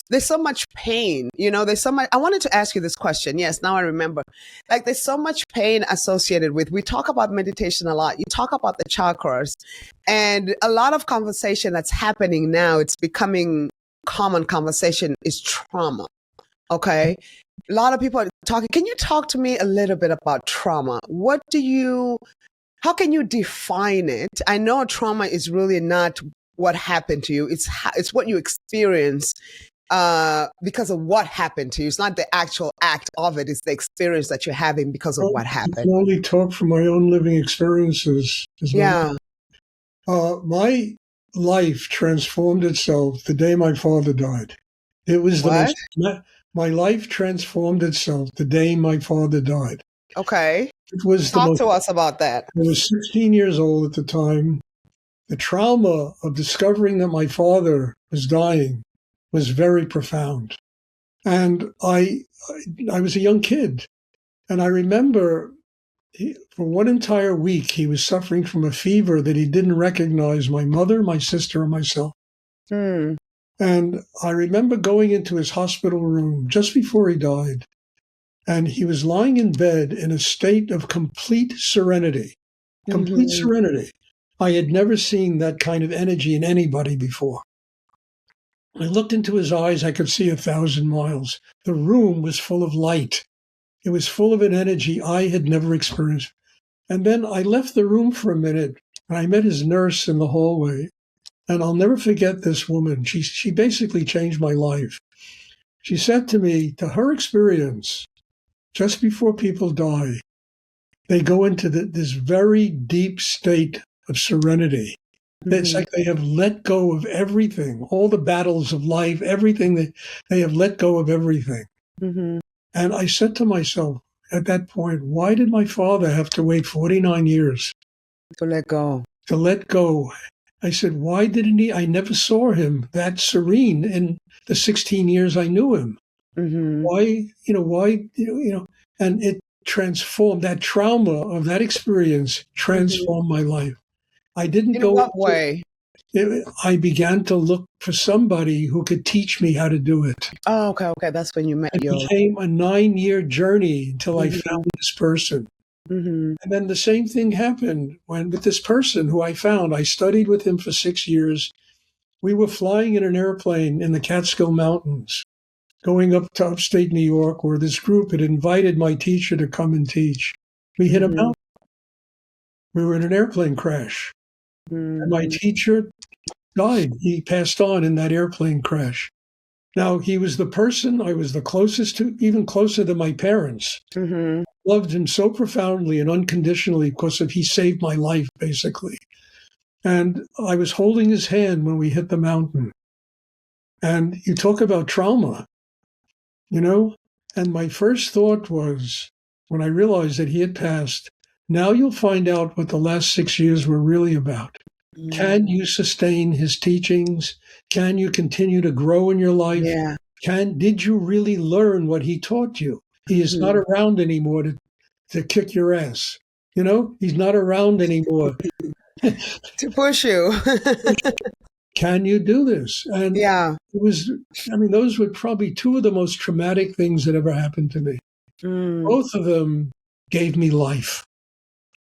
there's so much pain. There's so much. I wanted to ask you this question. Yes, now I remember. Like, there's so much pain associated with. We talk about meditation a lot. You talk about the chakras, and a lot of conversation that's happening now. It's becoming common conversation is trauma. Okay. A lot of people are talking. Can you talk to me a little bit about trauma? How can you define it? I know trauma is really not what happened to you. It's what you experience because of what happened to you. It's not the actual act of it. It's the experience that you're having because of what happened. I can only talk from my own living experiences. Yeah. My life transformed itself the day my father died. It was my life transformed itself the day my father died. Okay. It was Talk to us about that. I was 16 years old at the time. The trauma of discovering that my father was dying was very profound. And I was a young kid. And I remember for one entire week, he was suffering from a fever that he didn't recognize my mother, my sister, or myself. And I remember going into his hospital room just before he died, and he was lying in bed in a state of complete serenity. Complete serenity. I had never seen that kind of energy in anybody before. I looked into his eyes, I could see 1,000 miles. The room was full of light. It was full of an energy I had never experienced. And then I left the room for a minute, and I met his nurse in the hallway. And I'll never forget this woman. She basically changed my life. She said to me, to her experience, just before people die, they go into this very deep state of serenity. It's like they have let go of everything, all the battles of life, everything. They have let go of everything. And I said to myself at that point, why did my father have to wait 49 years to let go? To let go. I said, why didn't he? I never saw him that serene in the 16 years I knew him. Why, and it transformed, that trauma of that experience transformed my life. I didn't go. In what way? I began to look for somebody who could teach me how to do it. Oh, okay. That's when you met It became a 9-year journey until I found this person. And then the same thing happened with this person who I found. I studied with him for 6 years. We were flying in an airplane in the Catskill Mountains, going up to upstate New York, where this group had invited my teacher to come and teach. We hit a mountain. We were in an airplane crash. And my teacher died. He passed on in that airplane crash. Now, he was the person I was the closest to, even closer than my parents. Loved him so profoundly and unconditionally because he saved my life, basically. And I was holding his hand when we hit the mountain. And you talk about trauma, And my first thought was, when I realized that he had passed, now you'll find out what the last 6 years were really about. Can you sustain his teachings? Can you continue to grow in your life? Yeah. Did you really learn what he taught you? He is not around anymore to kick your ass. He's not around anymore to push you. Can you do this? And it was, those were probably two of the most traumatic things that ever happened to me. Both of them gave me life.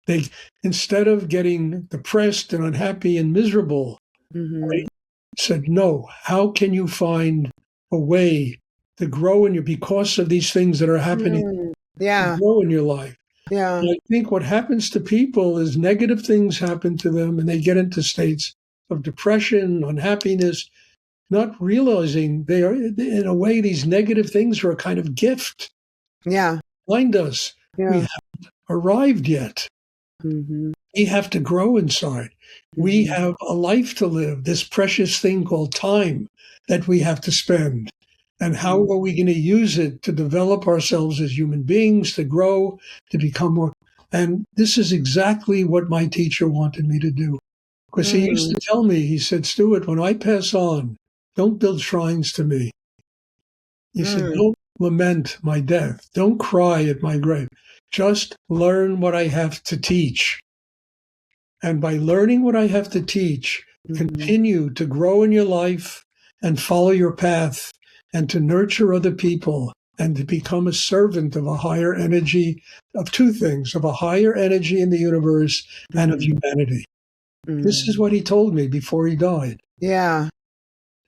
They, instead of getting depressed and unhappy and miserable, I said, no, how can you find a way to grow because of these things that are happening, to grow in your life? And I think what happens to people is negative things happen to them and they get into states of depression, unhappiness, not realizing they are, in a way, these negative things are a kind of gift. Behind us. We Yeah. haven't arrived yet. Mm-hmm. We have to grow inside. We Mm-hmm. have a life to live, this precious thing called time that we have to spend. And how are we going to use it to develop ourselves as human beings, to grow, to become more? And this is exactly what my teacher wanted me to do. Because he used Mm-hmm. to tell me, he said, Stuart, when I pass on, don't build shrines to me. He said, don't lament my death. Don't cry at my grave. Just learn what I have to teach. And by learning what I have to teach, Mm-hmm. continue to grow in your life and follow your path and to nurture other people and to become a servant of a higher energy, of two things, of a higher energy in the universe and of humanity. This is what he told me before he died. Yeah.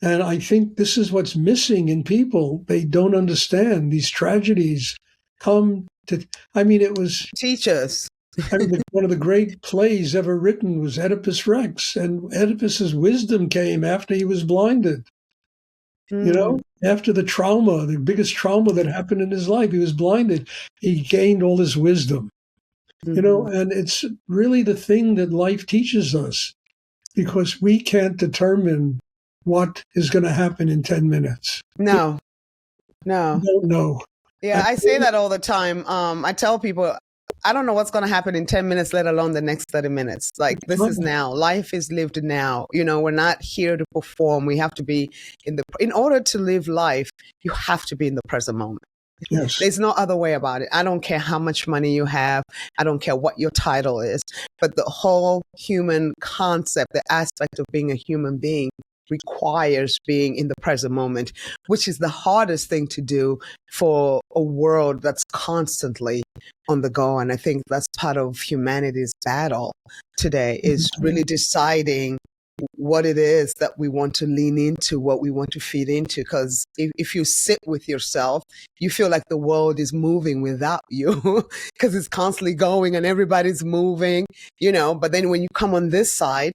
And I think this is what's missing in people. They don't understand these tragedies come to, I mean, it was, Teach us. I mean, one of the great plays ever written was Oedipus Rex, and Oedipus's wisdom came after he was blinded. You Mm. know, after the trauma, the biggest trauma that happened in his life, he was blinded. He gained all his wisdom. You know, Mm-hmm. and it's really the thing that life teaches us because we can't determine what is going to happen in 10 minutes. No, We no. don't know. Yeah, And I say that all the time. I tell people, I don't know what's going to happen in 10 minutes, let alone the next 30 minutes. Like, this is now. Life is lived now. You know, we're not here to perform. We have to be in order to live life, you have to be in the present moment. yes. There's no other way about it. I don't care how much money you have. I don't care what your title is. But the whole human concept, the aspect of being a human being requires being in the present moment, which is the hardest thing to do for a world that's constantly on the go. And I think that's part of humanity's battle today, is really deciding what it is that we want to lean into, what we want to feed into. Because if you sit with yourself, you feel like the world is moving without you because it's constantly going and everybody's moving, you know. But then when you come on this side,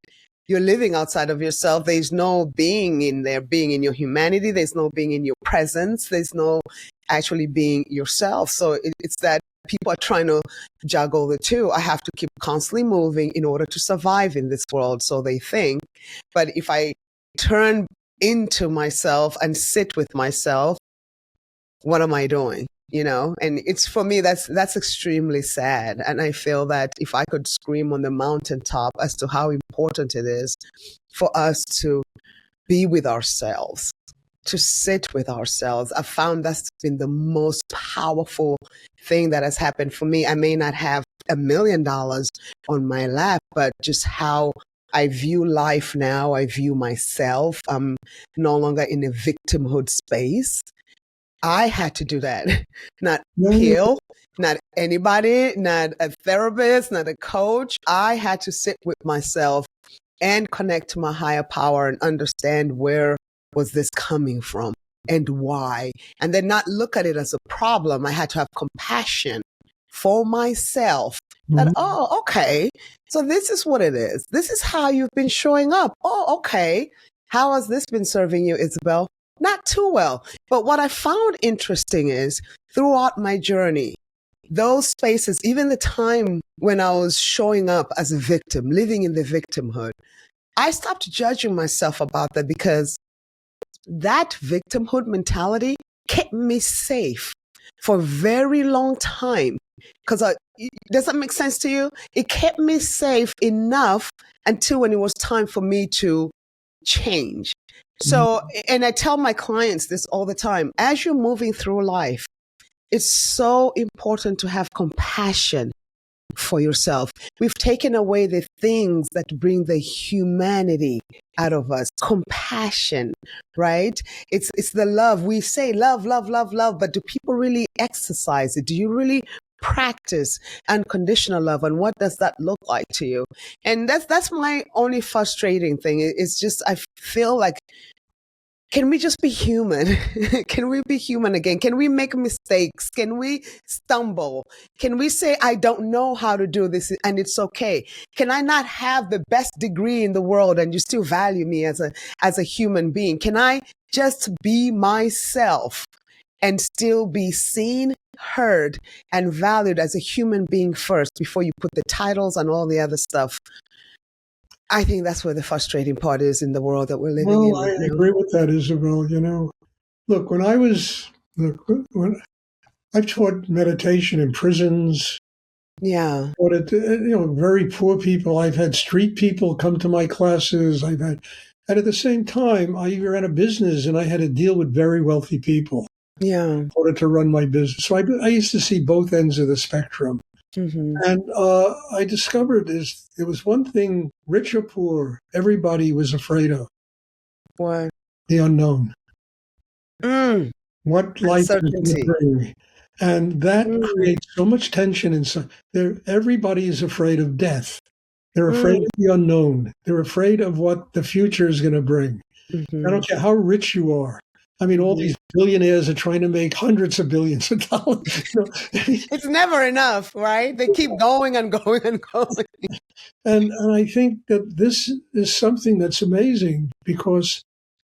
you're living outside of yourself. There's no being in there, being in your humanity. There's no being in your presence. There's no actually being yourself. So it's that people are trying to juggle the two. I have to keep constantly moving in order to survive in this world, so they think. But if I turn into myself and sit with myself, what am I doing? You know, and it's, for me, that's extremely sad. And I feel that if I could scream on the mountaintop as to how important it is for us to be with ourselves, to sit with ourselves, I found that's been the most powerful thing that has happened for me. I may not have $1 million on my lap, but just how I view life now, I view myself. I'm no longer in a victimhood space. I had to do that. Not Peel, not anybody, not a therapist, not a coach. I had to sit with myself and connect to my higher power and understand where was this coming from and why. And then not look at it as a problem. I had to have compassion for myself that, oh, okay, so this is what it is. This is how you've been showing up. Oh, okay. How has this been serving you, Isabel? Not too well. But what I found interesting is throughout my journey, those spaces, even the time when I was showing up as a victim, living in the victimhood, I stopped judging myself about that, because that victimhood mentality kept me safe for a very long time. Because does that make sense to you? It kept me safe enough until when it was time for me to change. So, and I tell my clients this all the time, as you're moving through life, it's so important to have compassion for yourself. We've taken away the things that bring the humanity out of us. Compassion, right? It's the love. We say love, love, love, love, but do people really exercise it? Do you really practice unconditional love? And what does that look like to you? And that's my only frustrating thing. It's just, I feel like, can we just be human? Can we be human again? Can we make mistakes? Can we stumble? Can we say, I don't know how to do this and it's okay? Can I not have the best degree in the world and you still value me as a human being? Can I just be myself and still be seen heard and valued as a human being first before you put the titles and all the other stuff. I think that's where the frustrating part is in the world that we're living in. Well, I agree with that, Isabel. Look, when I've taught meditation in prisons. Yeah. Taught it to, very poor people. I've had street people come to my classes. And at the same time, I ran a business and I had to deal with very wealthy people. Yeah. In order to run my business. So I used to see both ends of the spectrum. Mm-hmm. And I discovered there was one thing, rich or poor, everybody was afraid of. What? The unknown. What life is going to bring. And that creates so much tension inside. Everybody is afraid of death. They're afraid of the unknown. They're afraid of what the future is going to bring. I don't care how rich you are. I mean, all these billionaires are trying to make hundreds of billions of dollars. It's never enough, right? They keep going and going and going. And I think that this is something that's amazing because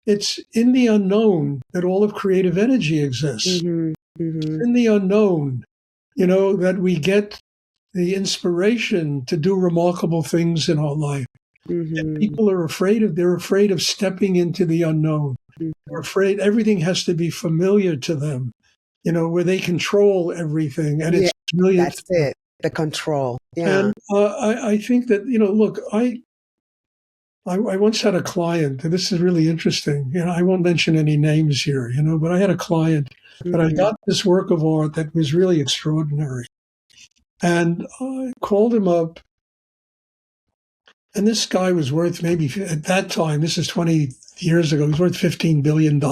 it's in the unknown that all of creative energy exists. In the unknown, that we get the inspiration to do remarkable things in our life. And people are afraid of stepping into the unknown. They're afraid everything has to be familiar to them, where they control everything. And it's familiar. That's it, the control. Yeah. And I think that, look, I once had a client, and this is really interesting. I won't mention any names here, but I had a client that I got this work of art that was really extraordinary. And I called him up, and this guy was worth maybe, at that time, this is 20 years ago, he was worth $15 billion,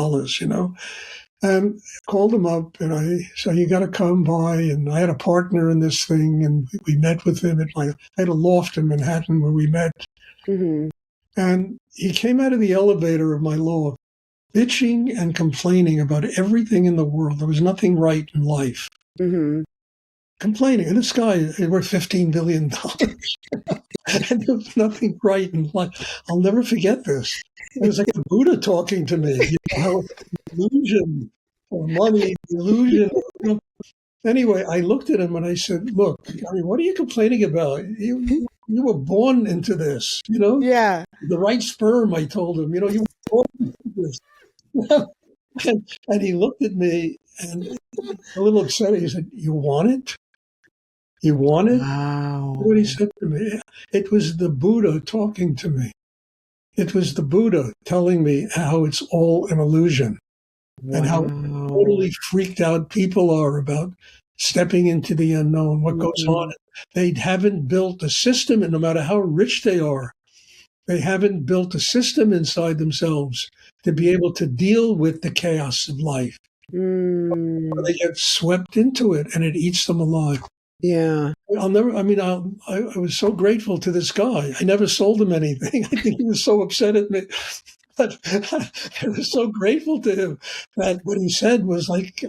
And called him up, and so you got to come by, and I had a partner in this thing, and we met with him I had a loft in Manhattan where we met. And he came out of the elevator of my loft, bitching and complaining about everything in the world. There was nothing right in life. Complaining. And this guy is worth $15 billion. And there was nothing right in life. I'll never forget this. It was like the Buddha talking to me. How illusion or money, illusion. Anyway, I looked at him and I said, look, what are you complaining about? You were born into this, Yeah. The right sperm, I told him, you were born into this. And he looked at me and a little upset. He said, you want it? You want it? Wow. What he said to me. It was the Buddha talking to me. It was the Buddha telling me how it's all an illusion. Wow. And how totally freaked out people are about stepping into the unknown, what goes on. They haven't built a system, and no matter how rich they are, they haven't built a system inside themselves to be able to deal with the chaos of life. They get swept into it, and it eats them alive. Yeah. I was so grateful to this guy. I never sold him anything. I think he was so upset at me. But I was so grateful to him that what he said was like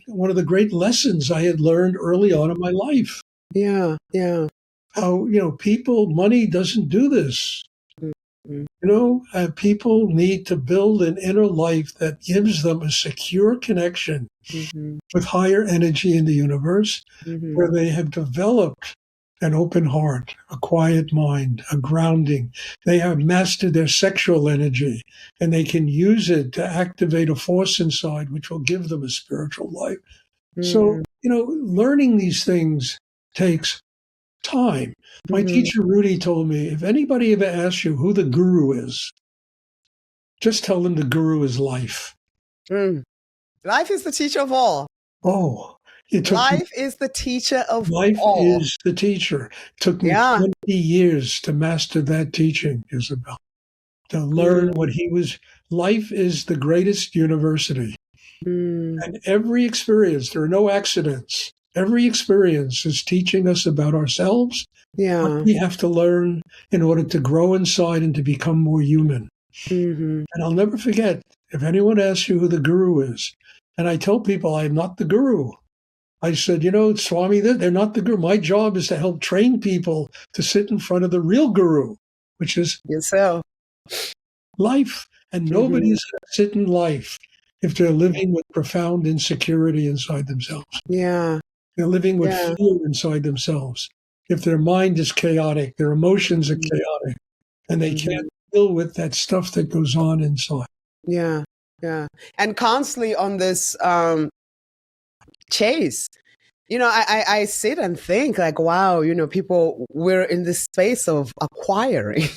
one of the great lessons I had learned early on in my life. Yeah, yeah. How, money doesn't do this. People need to build an inner life that gives them a secure connection with higher energy in the universe, where they have developed an open heart, a quiet mind, a grounding. They have mastered their sexual energy, and they can use it to activate a force inside, which will give them a spiritual life. So, learning these things takes time. My teacher, Rudy, told me, if anybody ever asks you who the guru is, just tell them the guru is life. Life is the teacher of all. Oh. Life is the teacher of all. Life is the teacher. It took me 20 years to master that teaching, Isabel, to learn what he was. Life is the greatest university. And every experience, there are no accidents. Every experience is teaching us about ourselves. What we have to learn in order to grow inside and to become more human. And I'll never forget, if anyone asks you who the guru is, and I tell people I'm not the guru. I said, Swami, they're not the guru. My job is to help train people to sit in front of the real guru, which is yourself. Life. And nobody's going to sit in life if they're living with profound insecurity inside themselves. Yeah. They're living with Yeah. fear inside themselves. If their mind is chaotic, their emotions are chaotic, and they can't deal with that stuff that goes on inside. Yeah. Yeah. And constantly on this chase. I sit and think like, wow, people, we're in this space of acquiring.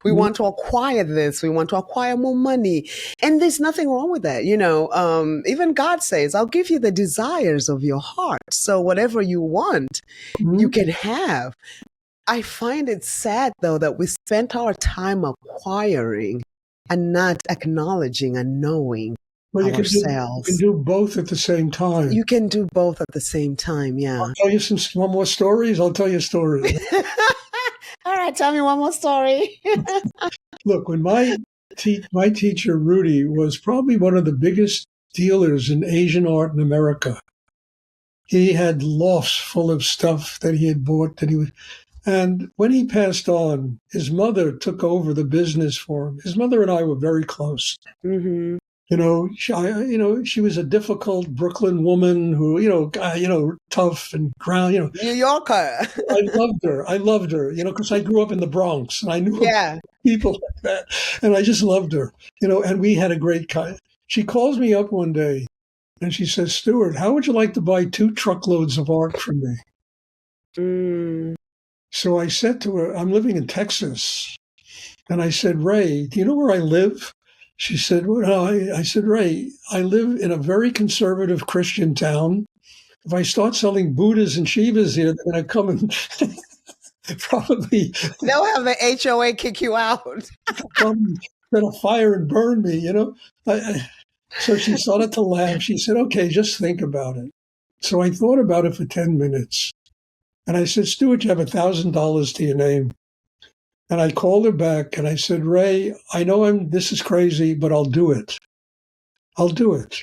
We want to acquire this. We want to acquire more money. And there's nothing wrong with that. Even God says, I'll give you the desires of your heart. So whatever you want, you can have. I find it sad, though, that we spent our time acquiring and not acknowledging and knowing Well, you can ourselves. do both at the same time. You can do both at the same time, yeah. I'll tell you one more stories. I'll tell you a story. All right, tell me one more story. Look, when my teacher, Rudy, was probably one of the biggest dealers in Asian art in America. He had lofts full of stuff that he had bought and when he passed on, his mother took over the business for him. His mother and I were very close. Mm-hmm. She was a difficult Brooklyn woman who, tough and ground, New Yorker. I loved her, because I grew up in the Bronx and I knew people like that. And I just loved her, and we had a great time. She calls me up one day and she says, Stuart, how would you like to buy 2 truckloads of art from me? So I said to her, I'm living in Texas. And I said, Ray, do you know where I live? She said, well, I said, Ray, I live in a very conservative Christian town. If I start selling Buddhas and Shivas here, they're going to come and probably... They'll have the HOA kick you out. Come, set a fire and burn me, So she started to laugh. She said, okay, just think about it. So I thought about it for 10 minutes. And I said, Stuart, you have $1,000 to your name. And I called her back and I said, Ray, I know this is crazy, but I'll do it. I'll do it.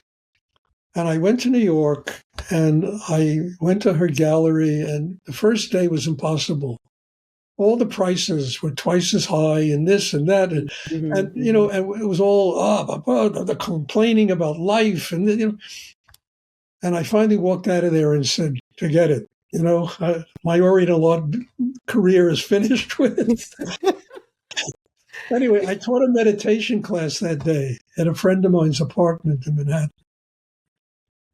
And I went to New York and I went to her gallery, and the first day was impossible. All the prices were twice as high and this and that. And, and it was all the complaining about life. And, and I finally walked out of there and said, forget it. My Oriental art career is finished with. Anyway, I taught a meditation class that day at a friend of mine's apartment in Manhattan.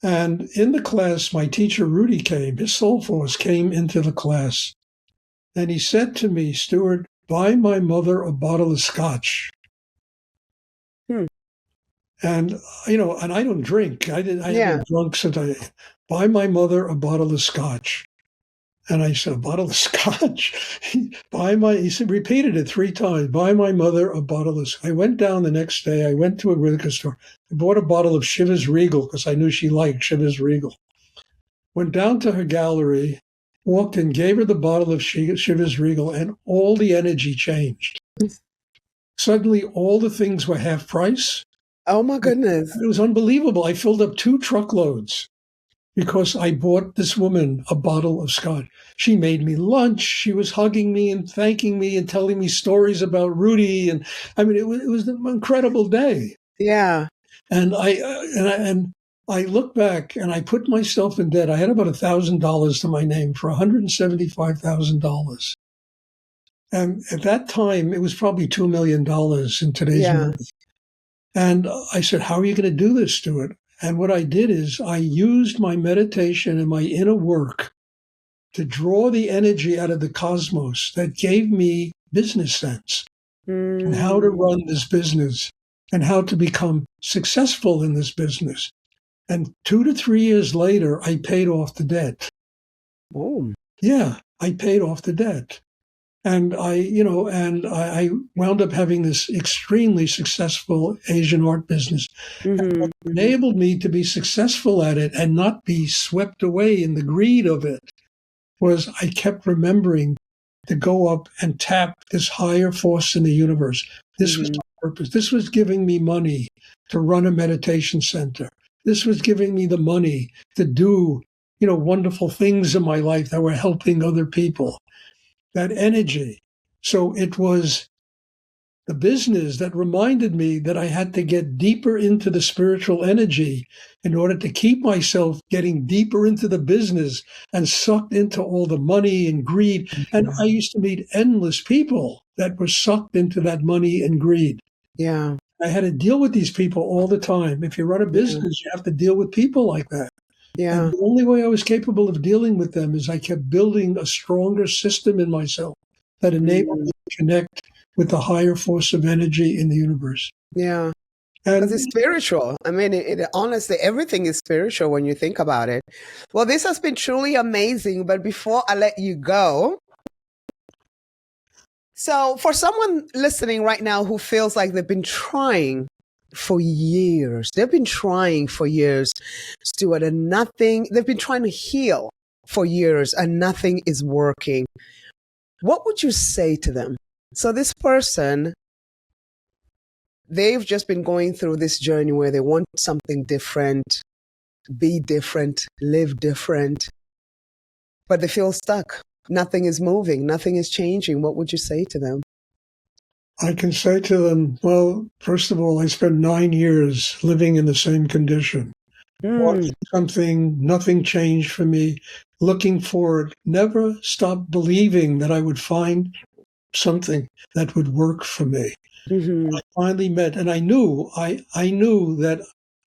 And in the class, my teacher, Rudy, his soul force came into the class. And he said to me, Stuart, buy my mother a bottle of scotch. And, and I don't drink. I haven't drunk since buy my mother a bottle of scotch. And I said, a bottle of scotch? He said, repeated it 3 times. Buy my mother a bottle of scotch. I went down the next day. I went to a liquor store. I bought a bottle of Chivas Regal because I knew she liked Chivas Regal. Went down to her gallery, walked in, gave her the bottle of Chivas Regal, and all the energy changed. Suddenly, all the things were half price. Oh, my goodness. It was unbelievable. I filled up 2 truckloads because I bought this woman a bottle of scotch. She made me lunch. She was hugging me and thanking me and telling me stories about Rudy. And I mean, it was an incredible day. Yeah. And I look back and I put myself in debt. I had about $1,000 to my name for $175,000. And at that time, it was probably $2 million in today's money. And I said, how are you going to do this, Stuart? And what I did is I used my meditation and my inner work to draw the energy out of the cosmos that gave me business sense and how to run this business and how to become successful in this business. And 2 to 3 years later, I paid off the debt. Oh. Yeah, I paid off the debt. And I wound up having this extremely successful Asian art business. And what enabled me to be successful at it and not be swept away in the greed of it was I kept remembering to go up and tap this higher force in the universe. This was my purpose. This was giving me money to run a meditation center. This was giving me the money to do, wonderful things in my life that were helping other people. That energy. So it was the business that reminded me that I had to get deeper into the spiritual energy in order to keep myself getting deeper into the business and sucked into all the money and greed. And I used to meet endless people that were sucked into that money and greed. Yeah. I had to deal with these people all the time. If you run a business, you have to deal with people like that. Yeah. And the only way I was capable of dealing with them is I kept building a stronger system in myself that enabled me to connect with the higher force of energy in the universe. Yeah. And Because it's spiritual. I mean, honestly, everything is spiritual when you think about it. Well, this has been truly amazing. But before I let you go, so for someone listening right now who feels like they've been trying for years, Stuart, and nothing, they've been trying to heal for years and nothing is working, what would you say to them? So this person, they've just been going through this journey where they want something different, be different, live different, but they feel stuck. Nothing is moving. Nothing is changing. What would you say to them? I can say to them, well, first of all, I spent 9 years living in the same condition. Wanting something, nothing changed for me. Looking for it, never stopped believing that I would find something that would work for me. I finally met, and I knew that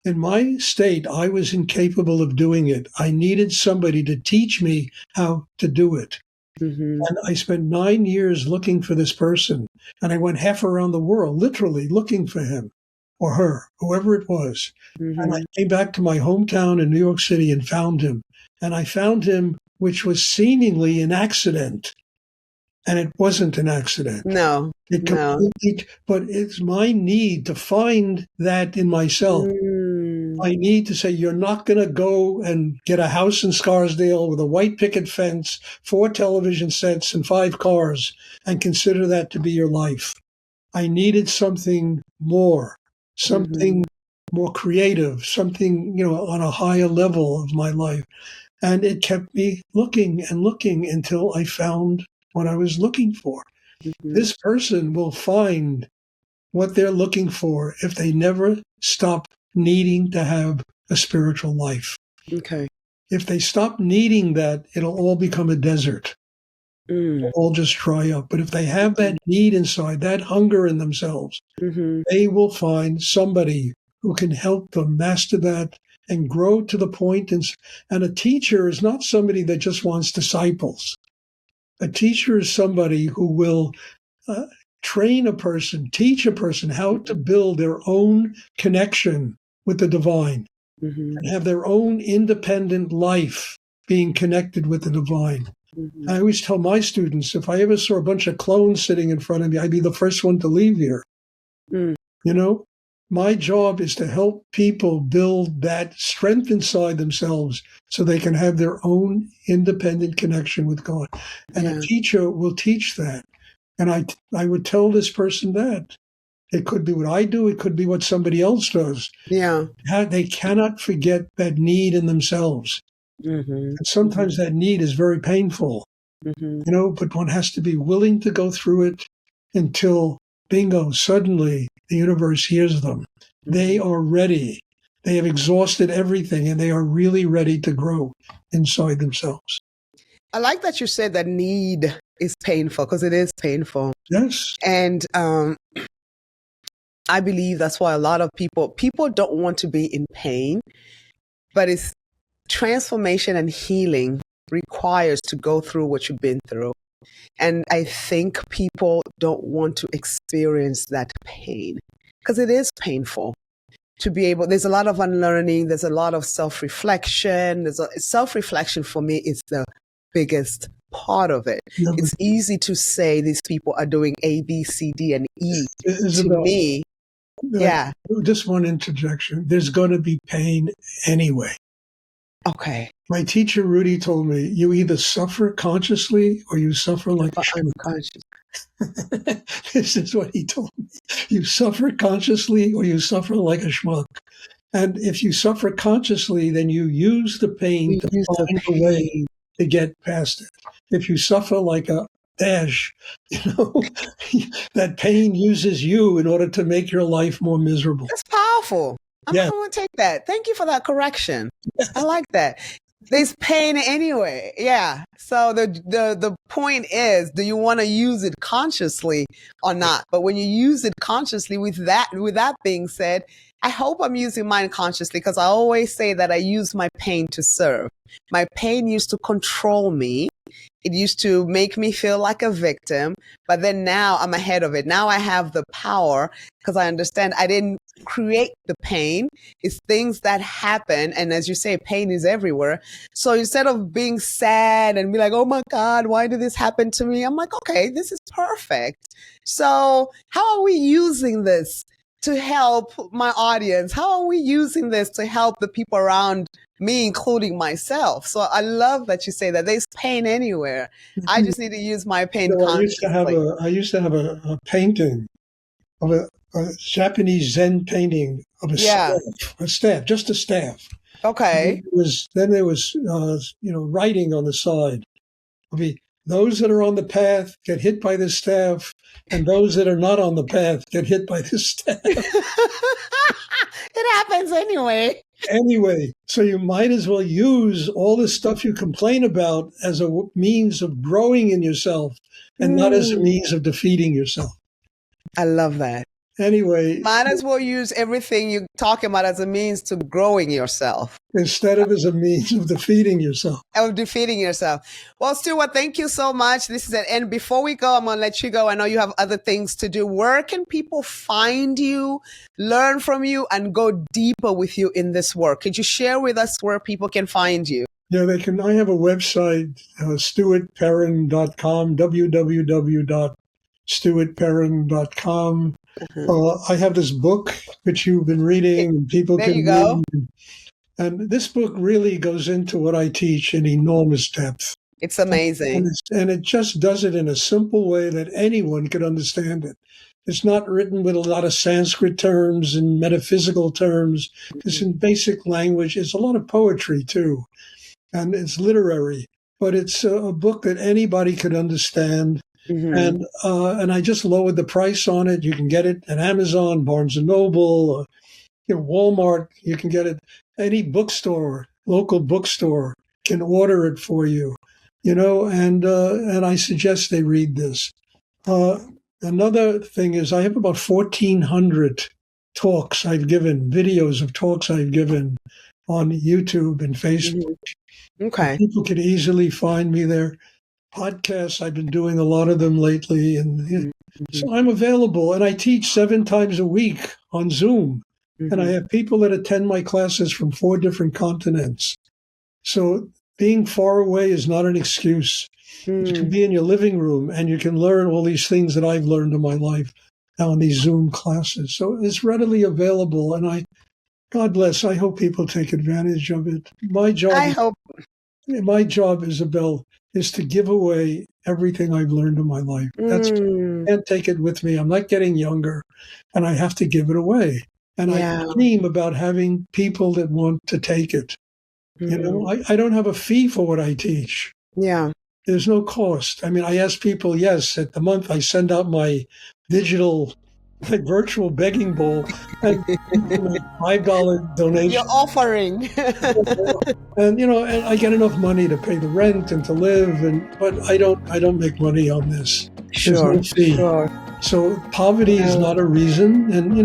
in my state, I was incapable of doing it. I needed somebody to teach me how to do it. And I spent 9 years looking for this person, and I went half around the world, literally looking for him or her, whoever it was. And I came back to my hometown in New York City and found him. And I found him, which was seemingly an accident. And it wasn't an accident. No. But it's my need to find that in myself. I need to say, you're not going to go and get a house in Scarsdale with a white picket fence, 4 television sets, and 5 cars, and consider that to be your life. I needed something more, something more creative, something, on a higher level of my life. And it kept me looking and looking until I found what I was looking for. This person will find what they're looking for if they never stop needing to have a spiritual life. Okay. If they stop needing that, it'll all become a desert. It'll all just dry up. But if they have that need inside, that hunger in themselves, they will find somebody who can help them master that and grow to the point. And a teacher is not somebody that just wants disciples. A teacher is somebody who will train a person, teach a person how to build their own connection with the divine and have their own independent life being connected with the divine. I always tell my students, if I ever saw a bunch of clones sitting in front of me, I'd be the first one to leave here. My job is to help people build that strength inside themselves so they can have their own independent connection with God. And a teacher will teach that. And I would tell this person that. It could be what I do. It could be what somebody else does. Yeah. They cannot forget that need in themselves. And sometimes that need is very painful, but one has to be willing to go through it until, bingo, suddenly the universe hears them. They are ready. They have exhausted everything, and they are really ready to grow inside themselves. I like that you said that need is painful, because it is painful. Yes. And I believe that's why a lot of people don't want to be in pain, but it's transformation and healing requires to go through what you've been through. And I think people don't want to experience that pain because it is painful to be able, there's a lot of unlearning. There's a lot of self-reflection. Self-reflection for me is the biggest part of it. It's easy to say these people are doing A, B, C, D, and E. Isabel, to me, yeah. Just one interjection. There's going to be pain anyway. Okay. My teacher, Rudy, told me, you either suffer consciously or you suffer like a unconscious. This is what he told me. You suffer consciously or you suffer like a schmuck. And if you suffer consciously, then you use the pain to find a way to get past it. If you suffer like a dash, you know, that pain uses you in order to make your life more miserable. That's powerful. I'm Yeah. going to take that. Thank you for that correction. I like that. There's pain anyway. Yeah. So the point is, do you want to use it consciously or not? But when you use it consciously, with that being said, I hope I'm using mine consciously, because I always say that I use my pain to serve. My pain used to control me. It used to make me feel like a victim, but then now I'm ahead of it. Now I have the power, because I understand I didn't create the pain. It's things that happen. And as you say, pain is everywhere. So instead of being sad and be like, oh my God, why did this happen to me? I'm like, okay, this is perfect. So how are we using this to help my audience? How are we using this to help the people around me, including myself? So I love that you say that there's pain anywhere. I just need to use my pain consciously. I used to have a painting of a Japanese Zen painting of a staff, just a staff. Okay. Then there was writing on the side. Those that are on the path get hit by the staff, and those that are not on the path get hit by the staff. It happens anyway. Anyway, so you might as well use all the stuff you complain about as a means of growing in yourself, and not as a means of defeating yourself. I love that. Anyway, might as well use everything you're talking about as a means to growing yourself, instead of as a means of defeating yourself. Well, Stuart, thank you so much. This is it. And before we go, I'm going to let you go. I know you have other things to do. Where can people find you, learn from you, and go deeper with you in this work? Could you share with us where people can find you? Yeah, they can. I have a website, stuartperrin.com, www.stuartperrin.com. I have this book which you've been reading, and people there can you go. read. And this book really goes into what I teach in enormous depth. It's amazing. And it just does it in a simple way that anyone could understand it. It's not written with a lot of Sanskrit terms and metaphysical terms. It's in basic language. It's a lot of poetry, too. And it's literary. But it's a book that anybody could understand. And I just lowered the price on it. You can get it at Amazon, Barnes & Noble, Walmart. You can get it. Any bookstore, local bookstore can order it for you, and I suggest they read this. Another thing is I have about 1,400 talks I've given, videos of talks I've given on YouTube and Facebook. Okay. People can easily find me there. Podcasts, I've been doing a lot of them lately. And so I'm available, and I teach 7 times a week on Zoom. And I have people that attend my classes from 4 different continents. So being far away is not an excuse. You can be in your living room, and you can learn all these things that I've learned in my life now in these Zoom classes. So it's readily available, and God bless, I hope people take advantage of it. My job, Isabel, is to give away everything I've learned in my life. I can't take it with me. I'm not getting younger, and I have to give it away. And I dream about having people that want to take it. I don't have a fee for what I teach. Yeah. There's no cost. I mean, I ask people, yes, at the month I send out my virtual begging bowl, and $5 donation. You're offering. And and I get enough money to pay the rent and to live, but I don't make money on this. There's no fee. So poverty is not a reason, and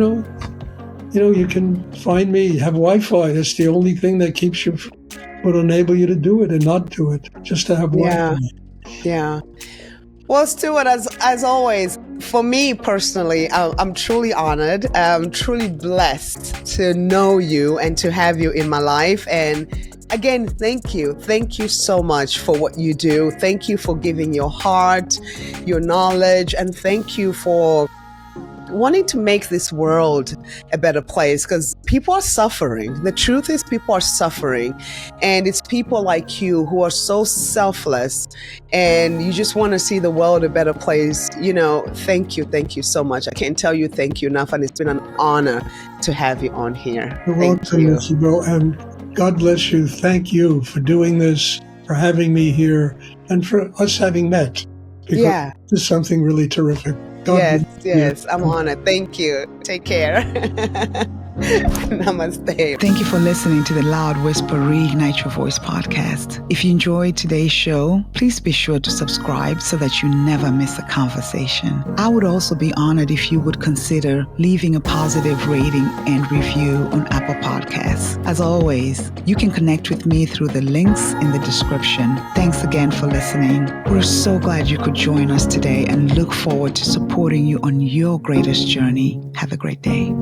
you can find me, have Wi-Fi. That's the only thing that would enable you to do it and not do it, just to have Wi-Fi. Yeah. Well, Stuart, as always, for me personally, I'm truly honored. I'm truly blessed to know you and to have you in my life. And again, thank you. Thank you so much for what you do. Thank you for giving your heart, your knowledge, and thank you for wanting to make this world a better place, because people are suffering. The truth is, people are suffering, and it's people like you who are so selfless, and you just want to see the world a better place. Thank you so much. I can't tell you thank you enough, and it's been an honor to have you on here. You're welcome, Isabel, and God bless you. Thank you for doing this, for having me here, and for us having met. because this is something really terrific. God Yes, I'm honored. Thank you. Take care. Namaste. Thank you for listening to the Loud Whisper Reignite Your Voice podcast. If you enjoyed today's show, please be sure to subscribe so that you never miss a conversation. I would also be honored if you would consider leaving a positive rating and review on Apple Podcasts. As always, you can connect with me through the links in the description. Thanks again for listening. We're so glad you could join us today and look forward to supporting you on your greatest journey. Have a great day.